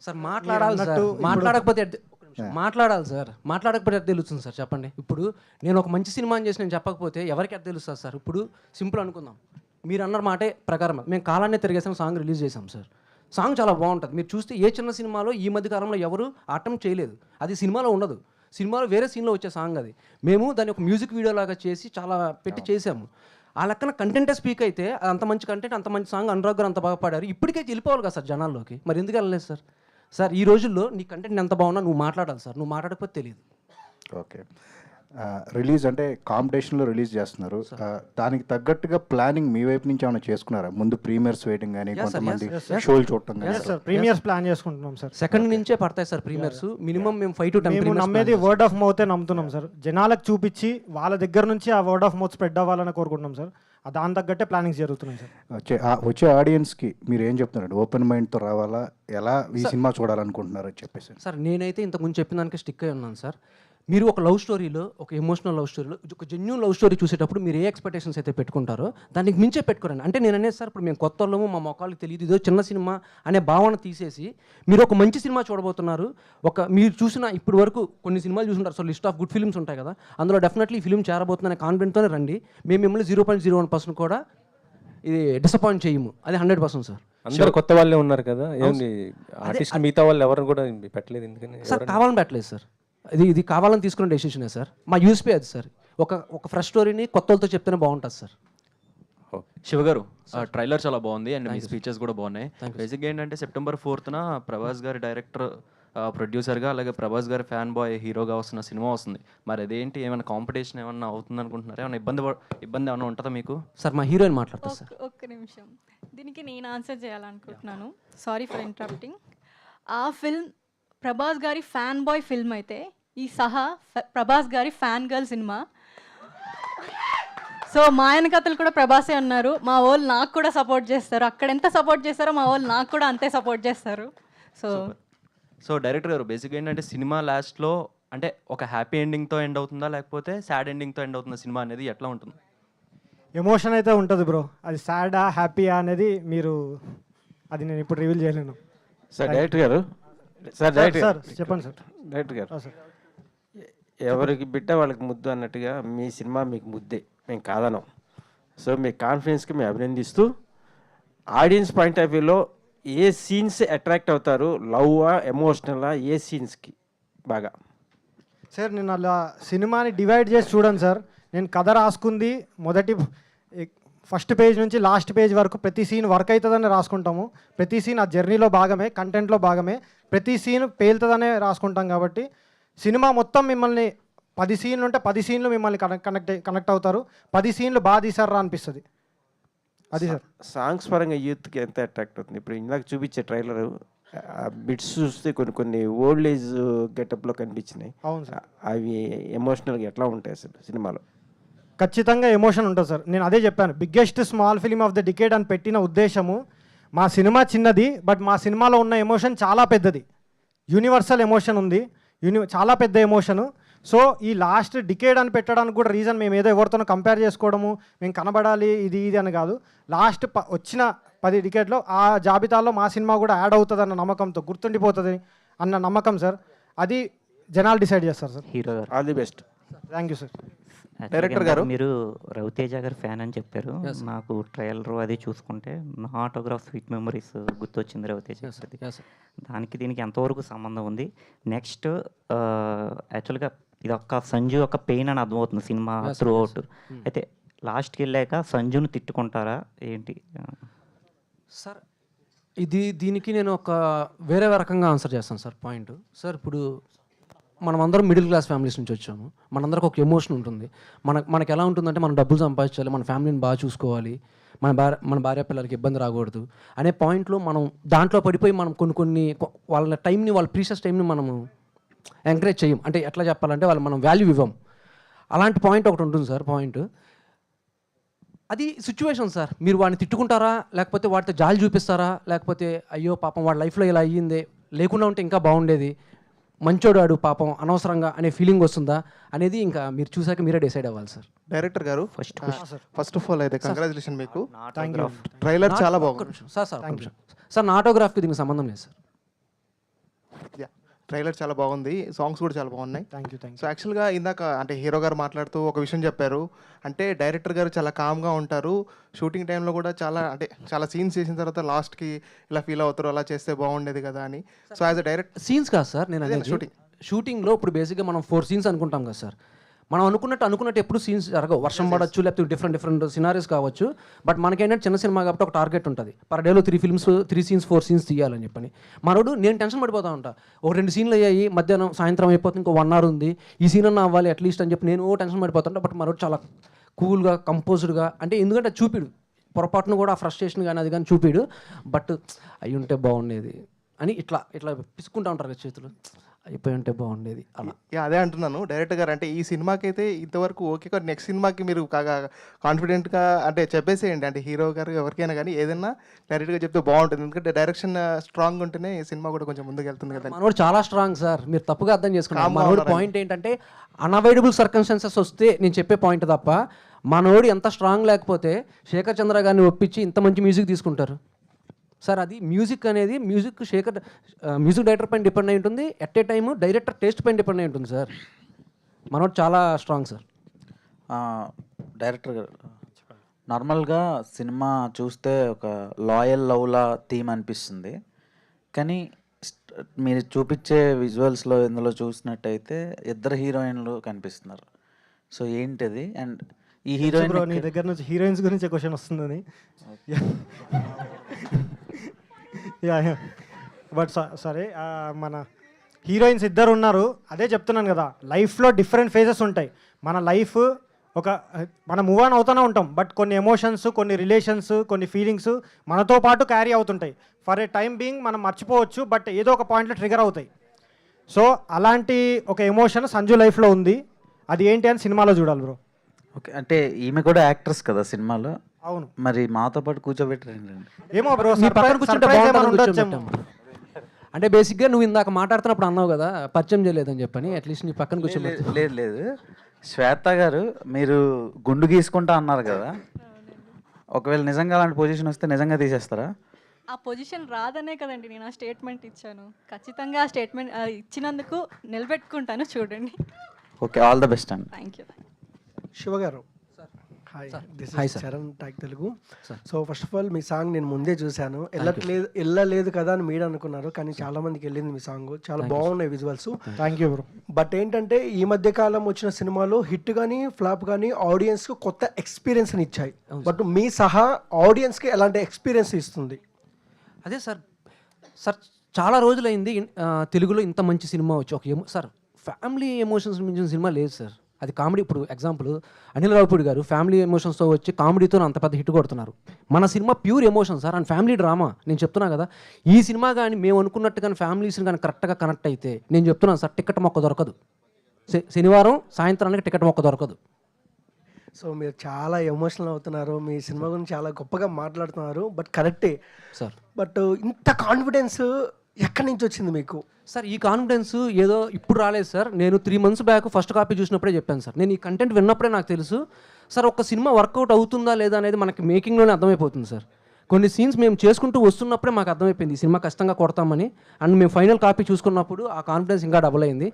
సార్ మాట్లాడాలి సార్, మాట్లాడకపోతే ఒక్క నిమిషం. మాట్లాడాలి సార్, మాట్లాడకపోతే ఎట్లా తెలుస్తుంది సార్ చెప్పండి. ఇప్పుడు నేను ఒక మంచి సినిమా అని చేసి నేను చెప్పకపోతే ఎవరికి ఎట్లా తెలుస్తుంది సార్? ఇప్పుడు సింపుల్ అనుకుందాం, మీరు అన్న మాటే ప్రకారం మేము కాలాన్ని తిరిగేసాం సాంగ్ రిలీజ్ చేసాం సార్. సాంగ్ చాలా బాగుంటుంది. మీరు చూస్తే ఏ చిన్న సినిమాలో ఈ మధ్య కాలంలో ఎవరు అటెంప్ట్ చేయలేదు. అది సినిమాలో ఉండదు, సినిమాలో వేరే సీన్లో వచ్చే సాంగ్ అది. మేము దాన్ని ఒక మ్యూజిక్ వీడియో లాగా చేసి చాలా పెట్టి చేసాము. ఆ లెక్కన కంటెంటే స్పీక్ అయితే అంత మంచి కంటెంట్, అంత మంచి సాంగ్ అనురాగ్ గారు అంత బాగా పాడారు. ఇప్పటికైతే వెళ్ళిపోవాలి కదా సార్ జనాల్లోకి, మరి ఎందుకు వెళ్ళలేదు సార్? సార్ ఈ రోజుల్లో నీ కంటెంట్ ఎంత బాగున్నా నువ్వు మాట్లాడాలి సార్, నువ్వు మాట్లాడకపోతే తెలియదు. ఓకే, రిలీజ్ అంటే కాంపిటీషన్లో రిలీజ్ చేస్తున్నారు, దానికి తగ్గట్టుగా ప్లానింగ్ మీ వైపు నుంచి ఏమైనా చేసుకున్నారా? ముందు ప్రీమియర్స్ వెయిటింగ్ కానీ, కొంతమంది షోలు చూడటం కానీ. సార్ ప్రీమియర్స్ ప్లాన్ చేసుకుంటున్నాం సార్. సెకండ్ నుంచే పడతాయి సార్ ప్రీమియర్స్, మినిమం మేము 5 to 10 మేము నమ్మేది వర్డ్ ఆఫ్ మౌతే నమ్ముతున్నాం సార్. జనాలకు చూపించి వాళ్ళ దగ్గర నుంచి ఆ వర్డ్ ఆఫ్ మౌత్ స్ప్రెడ్ అవ్వాలని కోరుకుంటున్నాం సార్. దాని తగ్గట్టే ప్లానింగ్స్ జరుగుతున్నాయి సార్. వచ్చే ఆడియన్స్కి మీరు ఏం చెప్తున్నారండి? ఓపెన్ మైండ్తో రావాలా, ఎలా ఈ సినిమా చూడాలనుకుంటున్నారని చెప్పేసి. సార్ నేనైతే ఇంతకుముందు చెప్పిన దానికి స్టిక్ అయి ఉన్నాను సార్. మీరు ఒక లవ్ స్టోరీలో, ఒక ఎమోషనల్ లవ్ స్టోరీలో, ఒక జెన్యూన్ లవ్ స్టోరీ చూసేటప్పుడు మీరు ఏ ఎక్స్పెక్టేషన్స్ అయితే పెట్టుకుంటారో దానికి మించే పెట్టుకోరండి. అంటే నేను అనేది సార్, ఇప్పుడు మేము కొత్త వాళ్ళము, మా మొక్కలకి తెలియదు, ఇదో చిన్న సినిమా అనే భావన తీసేసి మీరు ఒక మంచి సినిమా చూడబోతున్నారు. మీరు చూసిన ఇప్పుడు వరకు కొన్ని సినిమాలు చూసుంటారు, so list of good films ఉంటాయి కదా, అందులో డెఫినెట్లీ ఈ ఫిల్మ్ చేరబోతుందనే కాన్ఫిడెంట్తోనే రండి. మేము మిమ్మల్ని 0.01% కూడా ఇది డిసప్పాయింట్ చేయము, అది 100% సార్. అందరూ కొత్త వాళ్ళే ఉన్నారు కదా, ఏంది ఆర్టిస్ట్ మిగతా వాళ్ళు ఎవరిని కూడా పెట్టలేదు ఎందుకని? సార్ కావాలని పెట్టలేదు సార్, ఇది కావాలని తీసుకున్న డెసిషనే సార్. మా యూస్పీ అది సార్. ఒక ఫ్రెష్ స్టోరీని కొత్త వాళ్ళతో చెప్తేనే బాగుంటుంది సార్. శివ గారు, ట్రైలర్ చాలా బాగుంది అండ్ మీ స్పీచెస్ కూడా బాగున్నాయి. బేసిక్గా ఏంటంటే September 4th ప్రభాస్ గారి డైరెక్టర్, ప్రొడ్యూసర్గా, అలాగే ప్రభాస్ గారి ఫ్యాన్ బాయ్ హీరోగా వస్తున్న సినిమా వస్తుంది. మరి అదేంటి, ఏమైనా కాంపిటీషన్ ఏమన్నా అవుతుంది అనుకుంటున్నారా? ఏమైనా ఇబ్బంది ఏమైనా ఉంటుందా మీకు? సార్ మా హీరోయిన్ మాట్లాడతారు సార్. ఒక్క నిమిషం, దీనికి నేను ఆన్సర్ చేయాలనుకుంటున్నాను. Sorry for interrupting. ఆ ఫిల్మ్ ప్రభాస్ గారి ఫ్యాన్ బాయ్ ఫిల్మ్ అయితే ఈ సహా ప్రభాస్ గారి ఫ్యాన్ గర్ల్ సినిమా. సో మా ఆయన కథలు కూడా ప్రభాసే అన్నారు. మా వాళ్ళు నాకు కూడా సపోర్ట్ చేస్తారు. అక్కడ ఎంత సపోర్ట్ చేస్తారో మా వాళ్ళు నాకు కూడా అంతే సపోర్ట్ చేస్తారు. సో డైరెక్టర్ గారు, బేసిక్గా ఏంటంటే సినిమా లాస్ట్లో అంటే ఒక హ్యాపీ ఎండింగ్తో ఎండ్ అవుతుందా, లేకపోతే సాడ్ ఎండింగ్తో ఎండ్ అవుతుందా సినిమా అనేది ఎట్లా ఉంటుంది? ఎమోషన్ అయితే ఉంటుంది బ్రో, అది సాడా హ్యాపీయా అనేది అది నేను ఇప్పుడు రివీల్ చేయలేను సార్. డైరెక్టర్ గారు, సార్ చెప్పండి సార్. డైరెక్టర్ గారు, ఎవరికి బిడ్డ వాళ్ళకి ముద్దు అన్నట్టుగా మీ సినిమా మీకు ముద్దే, మేము కాదనం. సో మీ కాన్ఫిడెన్స్కి మేము అభినందిస్తూ, ఆడియన్స్ పాయింట్ ఆఫ్ వ్యూలో ఏ సీన్స్ అట్రాక్ట్ అవుతారు? లవ్వా, ఎమోషనలా, ఏ సీన్స్కి బాగా? సార్ నేను అలా సినిమాని డివైడ్ చేసి చూడండి సార్. నేను కథ రాసుకుంది ఫస్ట్ పేజ్ నుంచి లాస్ట్ పేజ్ వరకు ప్రతి సీన్ వర్క్ అవుతుందని రాసుకుంటాము. ప్రతి సీన్ ఆ జర్నీలో భాగమే, కంటెంట్లో భాగమే. ప్రతి సీన్ పేలుతుందనే రాసుకుంటాం. కాబట్టి సినిమా మొత్తం మిమ్మల్ని 10 సీన్లు ఉంటే 10 సీన్లు మిమ్మల్ని కనెక్ట్ అవుతారు. 10 సీన్లు బాగా తీసారా అనిపిస్తుంది. అది సార్. సాంగ్స్ పరంగా యూత్కి ఎంత అట్రాక్ట్ అవుతుంది? ఇప్పుడు ఇందాక చూపించే ట్రైలర్ బిట్స్ చూస్తే కొన్ని ఓల్డ్ ఏజ్ గెటప్లో కనిపించినాయి. అవును సార్. అవి ఎమోషనల్గా ఎట్లా ఉంటాయి అసలు సినిమాలో? ఖచ్చితంగా ఎమోషన్ ఉంటుంది సార్. నేను అదే చెప్పాను, biggest small film of the decade అని పెట్టిన ఉద్దేశము, మా సినిమా చిన్నది బట్ మా సినిమాలో ఉన్న ఎమోషన్ చాలా పెద్దది. యూనివర్సల్ ఎమోషన్ ఉంది, చాలా పెద్ద ఎమోషను. సో ఈ లాస్ట్ డికేడ్ అని పెట్టడానికి కూడా రీజన్ మేము ఏదో ఎవరితోనో కంపేర్ చేసుకోవడము, మేము కనబడాలి ఇది అని కాదు. లాస్ట్ వచ్చిన 10 డికేడ్లో ఆ జాబితాలో మా సినిమా కూడా యాడ్ అవుతుంది అన్న నమ్మకంతో, గుర్తుండిపోతుంది అన్న నమ్మకం సార్. అది జనాలు డిసైడ్ చేస్తారు సార్. హీరో గారు, all the best. Thank you sir. Director గారు, మీరు రవితేజ గారు ఫ్యాన్ అని చెప్పారు. నాకు ట్రైలర్ అది చూసుకుంటే నా ఆటోగ్రాఫ్ స్వీట్ మెమరీస్ గుర్తొచ్చింది రవితేజ గారిది. దానికి దీనికి ఎంతవరకు సంబంధం ఉంది? నెక్స్ట్ యాక్చువల్గా ఇది ఒక సంజు ఒక పెయిన్ అని అర్థమవుతుంది సినిమా త్రూ అవుట్. అయితే లాస్ట్కి వెళ్ళాక సంజుని తిట్టుకుంటారా ఏంటి సార్? దీనికి నేను ఒక వేరే రకంగా ఆన్సర్ చేస్తాను సార్. పాయింట్ సార్, ఇప్పుడు మనం అందరం మిడిల్ క్లాస్ ఫ్యామిలీస్ నుంచి వచ్చాము. మనందరికి ఒక ఎమోషన్ ఉంటుంది. మనకి ఎలా ఉంటుందంటే మనం డబ్బులు సంపాదించాలి, మన ఫ్యామిలీని బాగా చూసుకోవాలి, మన భార్య పిల్లలకి ఇబ్బంది రాకూడదు అనే పాయింట్లో మనం దాంట్లో పడిపోయి మనం కొన్ని వాళ్ళ టైంని, వాళ్ళ ప్రీషియస్ టైంని మనము ఎంకరేజ్ చేయం. అంటే ఎట్లా చెప్పాలంటే మనం వాల్యూ ఇవ్వం. అలాంటి పాయింట్ ఒకటి ఉంటుంది సార్. పాయింట్ అది సిచ్యువేషన్ సార్. మీరు వాడిని తిట్టుకుంటారా, లేకపోతే వాడితో జాలి చూపిస్తారా, లేకపోతే అయ్యో పాపం వాడి లైఫ్లో ఇలా అయ్యిందే, లేకుండా ఉంటే ఇంకా బాగుండేది, మంచోడాడు పాపం అనవసరంగా అనే ఫీలింగ్ వస్తుందా అనేది ఇంకా మీరు చూసాక మీరే డిసైడ్ అవ్వాలి సార్. డైరెక్టర్ గారు ఫస్ట్ ఆఫ్ ఆల్ అయితే కంగ్రాచులేషన్ మీకు. థ్యాంక్ యూ ట్రైలర్ చాలా బాగుంది సార్ నా ఆటోగ్రాఫ్కి దీనికి సంబంధం లేదు సార్. ట్రైలర్ చాలా బాగుంది, సాంగ్స్ కూడా చాలా బాగున్నాయి. థ్యాంక్ యూ సో యాక్చువల్గా ఇందాక అంటే హీరో గారు మాట్లాడుతూ ఒక విషయం చెప్పారు, అంటే డైరెక్టర్ గారు చాలా కామ్గా ఉంటారు, షూటింగ్ టైంలో కూడా చాలా సీన్స్ చేసిన తర్వాత లాస్ట్కి ఇలా ఫీల్ అవుతారు, అలా చేస్తే బాగుండేది కదా అని. So as a direct scenes కాదు సార్ నేను అనేది, షూటింగ్లో ఇప్పుడు బేసిక్గా మనం 4 scenes అనుకుంటాం కదా సార్. మనం అనుకున్నట్టు ఎప్పుడు సీన్స్ జరగవు, వర్షం పడవచ్చు లేకపోతే డిఫరెంట్ సినారీస్ కావచ్చు. బట్ మనకేంటంటే చిన్న సినిమా కాబట్టి ఒక టార్గెట్ ఉంటుంది, పర్ డేలో 3 scenes 4 scenes తీయాలని చెప్పని. మనోడు నేను టెన్షన్ పడిపోతా ఉంటా, ఒక 2 scenes అయ్యాయి, మధ్యాహ్నం సాయంత్రం అయిపోతుంది, ఇంకో 1 hour ఉంది, ఈ సీన్ అన్న అవ్వాలి అట్లీస్ట్ అని చెప్పి నేను టెన్షన్ పడిపోతుంటా. బట్ మనోడు చాలా కూల్గా కంపోజ్డ్గా, అంటే ఎందుకంటే చూపిడు పొరపాటును కూడా ఆ ఫ్రస్ట్రేషన్ కానీ అది కానీ చూపిడు. బట్ అయ్యి ఉంటే బాగుండేది అని ఇట్లా పిసుకుంటా ఉంటారు కదా చేతులు, అయిపోయి ఉంటే బాగుండేది అలా. అదే అంటున్నాను డైరెక్టర్ గారు, అంటే ఈ సినిమాకి అయితే ఇంతవరకు ఓకే, కానీ నెక్స్ట్ సినిమాకి మీరు కాన్ఫిడెంట్గా అంటే చెప్పేసేయండి, అంటే హీరో గారు ఎవరికైనా కానీ ఏదైనా డైరెక్ట్గా చెప్తే బాగుంటుంది, ఎందుకంటే డైరెక్షన్ స్ట్రాంగ్ ఉంటేనే ఈ సినిమా కూడా కొంచెం ముందుకు వెళ్తుంది కదా. మనోడు చాలా స్ట్రాంగ్ సార్, మీరు తప్పుగా అర్థం చేసుకున్నారు. మనోడు పాయింట్ ఏంటంటే అన్అవాయిడబుల్ సర్కమ్స్టాన్సెస్ వస్తే నేను చెప్పే పాయింట్ తప్ప, మనోడు ఎంత స్ట్రాంగ్ లేకపోతే శేఖర్ చంద్ర గారిని ఒప్పించి ఇంత మంచి మ్యూజిక్ తీసుకుంటారు సార్. అది మ్యూజిక్ అనేది మ్యూజిక్ డైరెక్టర్ పైన డిపెండ్ అయి ఉంటుంది, at a time director taste పైన డిపెండ్ అయి ఉంటుంది సార్. మనోడు చాలా స్ట్రాంగ్ సార్. డైరెక్టర్ గారు, నార్మల్గా సినిమా చూస్తే ఒక లాయల్ లవ్లా థీమ్ అనిపిస్తుంది, కానీ మీరు చూపించే విజువల్స్లో ఇందులో చూసినట్టయితే 2 హీరోయిన్లు కనిపిస్తున్నారు. సో ఏంటిది? అండ్ ఈ హీరోయిన్ నీ దగ్గర నుంచి హీరోయిన్స్ గురించి క్వశ్చన్ వస్తుందని. బట్ సరే, మన హీరోయిన్స్ 2 ఉన్నారు, అదే చెప్తున్నాను కదా, లైఫ్లో డిఫరెంట్ ఫేజెస్ ఉంటాయి. మన లైఫ్ మనం మూవ్ ఆన్ అవుతూనే ఉంటాం, బట్ కొన్ని ఎమోషన్స్, కొన్ని రిలేషన్స్, కొన్ని ఫీలింగ్స్ మనతో పాటు క్యారీ అవుతుంటాయి. ఫర్ ఏ టైం బీయింగ్ మనం మర్చిపోవచ్చు, బట్ ఏదో ఒక పాయింట్లో ట్రిగర్ అవుతాయి. సో అలాంటి ఒక ఎమోషన్ సంజు లైఫ్లో ఉంది, అది ఏంటి అని సినిమాలో చూడాలి బ్రో. ఓకే, అంటే ఈమె కూడా యాక్ట్రెస్ కదా సినిమాలో? అవును. మరి మాతో పాటు కూర్చోబెట్టరండి. ఏమో బ్రో, అంటే బేసిక్గా నువ్వు ఇందాక మాట్లాడుతున్నప్పుడు అన్నావు కదా పరిచయం చేయలేదని చెప్పని, అట్లీస్ట్ నీ పక్కన కూర్చోబెట్టు. లేదు శ్వేత గారు, మీరు గుండు గీసుకుంటా అన్నారు కదా, ఒకవేళ నిజంగా అలాంటి పొజిషన్ వస్తే నిజంగా తీసేస్తారా? ఆ పొజిషన్ రాదనే కదండి నేను ఆ స్టేట్మెంట్ ఇచ్చాను. ఖచ్చితంగా ఆ స్టేట్మెంట్ ఇచ్చినందుకు నిలబెట్టుకుంటాను, చూడండి. ఓకే, ఆల్ ద బెస్ట్ అండి. Thank you. Shiva garu, hi Charan talk Telugu. So first of all మీ సాంగ్ నేను ముందే చూశాను, వెళ్ళలేదు కదా అని మీరు అనుకున్నారు, కానీ చాలా మందికి వెళ్ళింది మీ సాంగ్, చాలా బాగున్నాయి visuals. Thank you bro. But ఏంటంటే ఈ మధ్య కాలం వచ్చిన సినిమాలు హిట్ కానీ ఫ్లాప్ కానీ ఆడియన్స్కి కొత్త ఎక్స్పీరియన్స్ని ఇచ్చాయి, బట్ మీ సహా ఆడియన్స్కి ఎలాంటి ఎక్స్పీరియన్స్ ఇస్తుంది? అదే సార్ చాలా రోజులైంది తెలుగులో ఇంత మంచి సినిమా వచ్చి సార్ ఫ్యామిలీ ఎమోషన్స్ మించిన సినిమా లేదు సార్. అది కామెడీ. ఇప్పుడు ఎగ్జాంపుల్ అనిల్ రావిపూడి గారు ఫ్యామిలీ ఎమోషన్స్తో వచ్చి కామెడీతో అంత పెద్ద హిట్ కొడుతున్నారు. మన cinema pure emotion sir, and family drama. నేను చెప్తున్నా కదా, ఈ సినిమా కానీ మేము అనుకున్నట్టు కానీ ఫ్యామిలీస్ని కానీ కరెక్ట్గా కనెక్ట్ అయితే, నేను చెప్తున్నాను సార్, టికెట్ మొక్క దొరకదు. శనివారం సాయంత్రానికి టికెట్ మొక్క దొరకదు. సో మీరు చాలా ఎమోషనల్ అవుతున్నారు, మీ సినిమా గురించి చాలా గొప్పగా మాట్లాడుతున్నారు, బట్ కరెక్టే సార్. బట్ ఇంత కాన్ఫిడెన్స్ ఎక్కడి నుంచి వచ్చింది మీకు? సార్ ఈ కాన్ఫిడెన్స్ ఏదో ఇప్పుడు రాలేదు సార్. నేను 3 months బ్యాక్ ఫస్ట్ కాపీ చూసినప్పుడే చెప్పాను సార్. నేను ఈ కంటెంట్ విన్నప్పుడే నాకు తెలుసు సార్, ఒక సినిమా వర్కౌట్ అవుతుందా లేదా అనేది మనకి మేకింగ్లోనే అర్థమైపోతుంది సార్. కొన్ని సీన్స్ మేము చేసుకుంటూ వస్తున్నప్పుడే మాకు అర్థమైపోయింది ఈ సినిమా కష్టంగా కొడతామని. అండ్ మేము ఫైనల్ కాపీ చూసుకున్నప్పుడు ఆ కాన్ఫిడెన్స్ ఇంకా డబుల్ అయింది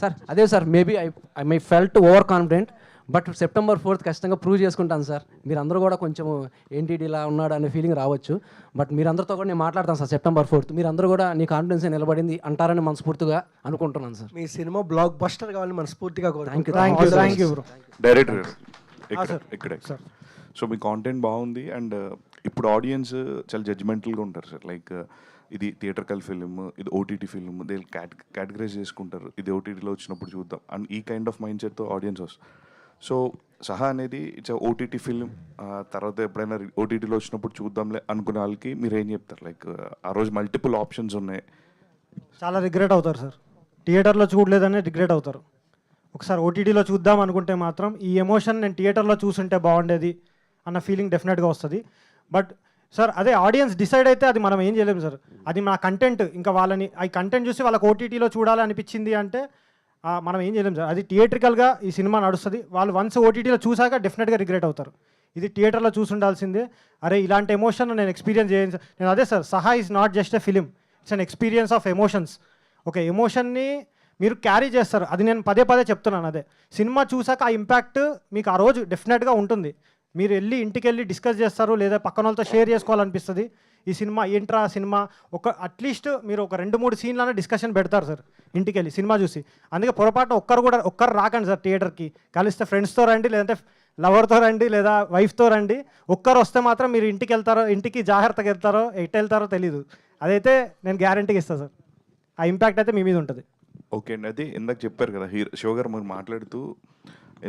సార్. అదే sir, maybe I my felt over confident, but September 4th ఖచ్చితంగా ప్రూవ్ చేసుకుంటాను సార్. మీరందరూ కూడా కొంచెం ఏంటి ఇలా ఉన్నాడు అనే ఫీలింగ్ రావచ్చు, బట్ మీరందరితో కూడా నేను మాట్లాడతాను సార్ September 4th. మీరందరూ కూడా నీ కాన్ఫిడెన్స్ నిలబడింది అంటారని మనస్ఫూర్తిగా అనుకుంటున్నాను సార్. మీ సినిమా బ్లాక్ బస్టర్ కావాలని మనస్ఫూర్తిగా థ్యాంక్ యూ బ్రో. డైరెక్టర్ ఇక్కడే సో మీ కాంటెంట్ బాగుంది, అండ్ ఇప్పుడు ఆడియన్స్ చాలా జడ్జ్మెంటల్గా ఉంటారు సార్. లైక్ ఇది థియేటర్కల్ ఫిల్మ్, ఇది ఓటీటీ ఫిల్మ్, దే కేటగరైజ్ చేసుకుంటారు, ఇది ఓటీటీలో వచ్చినప్పుడు చూద్దాం అండ్ ఈ కైండ్ ఆఫ్ మైండ్ సెట్తో ఆడియన్స్ వస్తారు. సో సహా అనేది ఇట్స్ ఓటీటీ ఫిల్మ్, తర్వాత ఎప్పుడైనా ఓటీటీలో వచ్చినప్పుడు చూద్దాంలే అనుకునే వాళ్ళకి మీరు ఏం చెప్తారు? లైక్ ఆ రోజు మల్టిపుల్ ఆప్షన్స్ ఉన్నాయి, చాలా రిగ్రెట్ అవుతారు సార్. థియేటర్లో చూడలేదని రిగ్రెట్ అవుతారు. ఒకసారి ఓటీటీలో చూద్దాం అనుకుంటే మాత్రం ఈ ఎమోషన్ నేను థియేటర్లో చూసుంటే బాగుండేది అన్న ఫీలింగ్ డెఫినెట్గా వస్తుంది. బట్ సార్ అదే ఆడియన్స్ డిసైడ్ అయితే అది మనం ఏం చేయలేము సార్. అది మన కంటెంట్ ఇంకా వాళ్ళని ఆ కంటెంట్ చూసి వాళ్ళకి ఓటీటీలో చూడాలనిపించింది అంటే మనం ఏం చేయలేం సార్. అది థియేట్రికల్గా ఈ సినిమా నడుస్తుంది. వాళ్ళు వన్స్ ఓటీటీలో చూసాక డెఫినెట్గా రిగ్రెట్ అవుతారు. ఇది థియేటర్లో చూసి ఉండాల్సిందే. అరే ఇలాంటి ఎమోషన్ నేను ఎక్స్పీరియన్స్ చేయను. నేను అదే సార్, సహా is not just a film, it's an experience of emotions. ఒక ఎమోషన్ని మీరు క్యారీ చేస్తారు. అది నేను పదే పదే చెప్తున్నాను. అదే సినిమా చూసాక ఆ ఇంపాక్ట్ మీకు ఆ రోజు డెఫినెట్గా ఉంటుంది. మీరు వెళ్ళి ఇంటికి వెళ్ళి డిస్కస్ చేస్తారు, లేదా పక్కన వాళ్ళతో షేర్ చేసుకోవాలనిపిస్తుంది. ఈ సినిమా ఏంట్రా సినిమా, ఒక అట్లీస్ట్ మీరు ఒక 2-3 సీన్లనే డిస్కషన్ పెడతారు సార్ ఇంటికి వెళ్ళి సినిమా చూసి. అందుకే పొరపాటు ఒక్కరు రాకండి సార్ థియేటర్కి. కలిస్తే ఫ్రెండ్స్తో రండి, లేదంటే లవర్తో రండి, లేదా వైఫ్తో రండి. ఒక్కరు వస్తే మాత్రం మీరు ఇంటికి వెళ్తారో, ఇంటికి జాగ్రత్తగా వెళ్తారో ఎటు వెళ్తారో తెలీదు. అదైతే నేను గ్యారంటీగా ఇస్తాను సార్. ఆ ఇంపాక్ట్ అయితే మీ మీద ఉంటుంది. ఓకే అండి. అది ఇందాక చెప్పారు కదా శివ గారు, మీరు మాట్లాడుతూ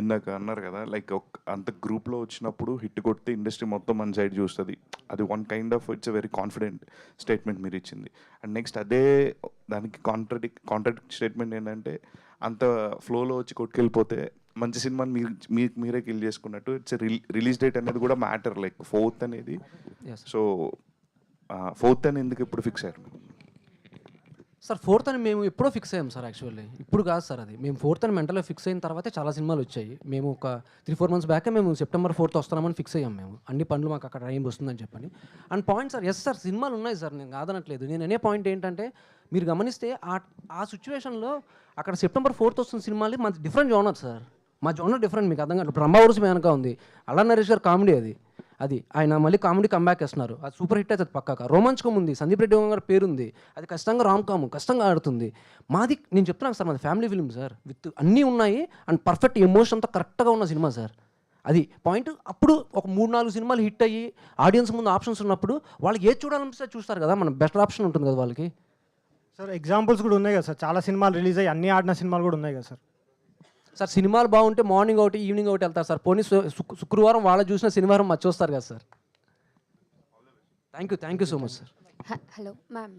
ఇందాక అన్నారు కదా, లైక్ అంత గ్రూప్లో వచ్చినప్పుడు హిట్ కొడితే ఇండస్ట్రీ మొత్తం మన సైడ్ చూస్తుంది. అది one kind of it's a very confident statement మీరు ఇచ్చింది. అండ్ నెక్స్ట్ అదే దానికి కాంట్రాడిక్ట్ స్టేట్మెంట్ ఏంటంటే, అంత ఫ్లోలో వచ్చి కొట్టుకెళ్ళిపోతే మంచి సినిమాని మీరే కిల్ చేసుకున్నట్టు. ఇట్స్ రిలీజ్ డేట్ అనేది కూడా మ్యాటర్, లైక్ 4th అనేది. సో 4th అని ఎందుకు ఇప్పుడు ఫిక్స్ అయ్యారు సార్? 4th అని మేము ఎప్పుడో ఫిక్స్ అయ్యాం సార్. యాక్చువల్లీ ఇప్పుడు కాదు సార్, అది మేము 4th అని మెంటల్లో ఫిక్స్ అయిన తర్వాతే చాలా సినిమాలు వచ్చాయి. మేము ఒక 3-4 months బ్యాకే మేము September 4th వస్తున్నామని ఫిక్స్ అయ్యాం. మేము అన్ని పనులు మాకు అక్కడ టైం వస్తుందని చెప్పని. And point sir, yes sir సినిమాలు ఉన్నాయి సార్, నేను కాదనట్లేదు. నేను అనే పాయింట్ ఏంటంటే, మీరు గమనిస్తే ఆ సిచ్యువేషన్లో అక్కడ September 4th వస్తున్న సినిమాలు మన డిఫరెంట్ జోనర్ సార్. మా జోనర్ డిఫరెంట్, మీకు అర్థం కాదు. బ్రహ్మవర్స్ వెనక ఉంది అల్లా నరేష్ గారు కామెడీ, అది ఆయన మళ్ళీ కామెడీ కంబ్యాక్ చేస్తున్నారు. అది సూపర్ హిట్ అవుతుంది పక్కాక. రోమాంచకం ఉంది, సందీప్ రెడ్డి గారి పేరుంది, అది ఖచ్చితంగా రామ్కామ్ కష్టంగా ఆడుతుంది. మాది నేను చెప్తున్నాను సార్, మాది ఫ్యామిలీ ఫిల్మ్ సార్, విత్ అన్నీ ఉన్నాయి అండ్ పర్ఫెక్ట్ ఎమోషన్తో కరెక్ట్గా ఉన్న సినిమా సార్. అది పాయింట్. అప్పుడు ఒక 3-4 సినిమాలు హిట్ అయ్యి ఆడియన్స్ ముందు ఆప్షన్స్ ఉన్నప్పుడు వాళ్ళకి ఏది చూడాలనిపిస్తే చూస్తారు కదా, మన బెటర్ ఆప్షన్ ఉంటుంది కదా వాళ్ళకి. సార్ ఎగ్జాంపుల్స్ కూడా ఉన్నాయి కదా సార్, చాలా సినిమాలు రిలీజ్ అయ్యి అన్ని ఆడిన సినిమాలు కూడా ఉన్నాయి కదా సార్. సార్ సినిమాలు బాగుంటే మార్నింగ్ ఒకటి ఈవినింగ్ ఒకటి వెళ్తారు సార్. పోనీ శుక్రవారం వాళ్ళు చూసిన శనివారం మర్చి వస్తారు కదా sir. Thank you so much sir. Hello ma'am.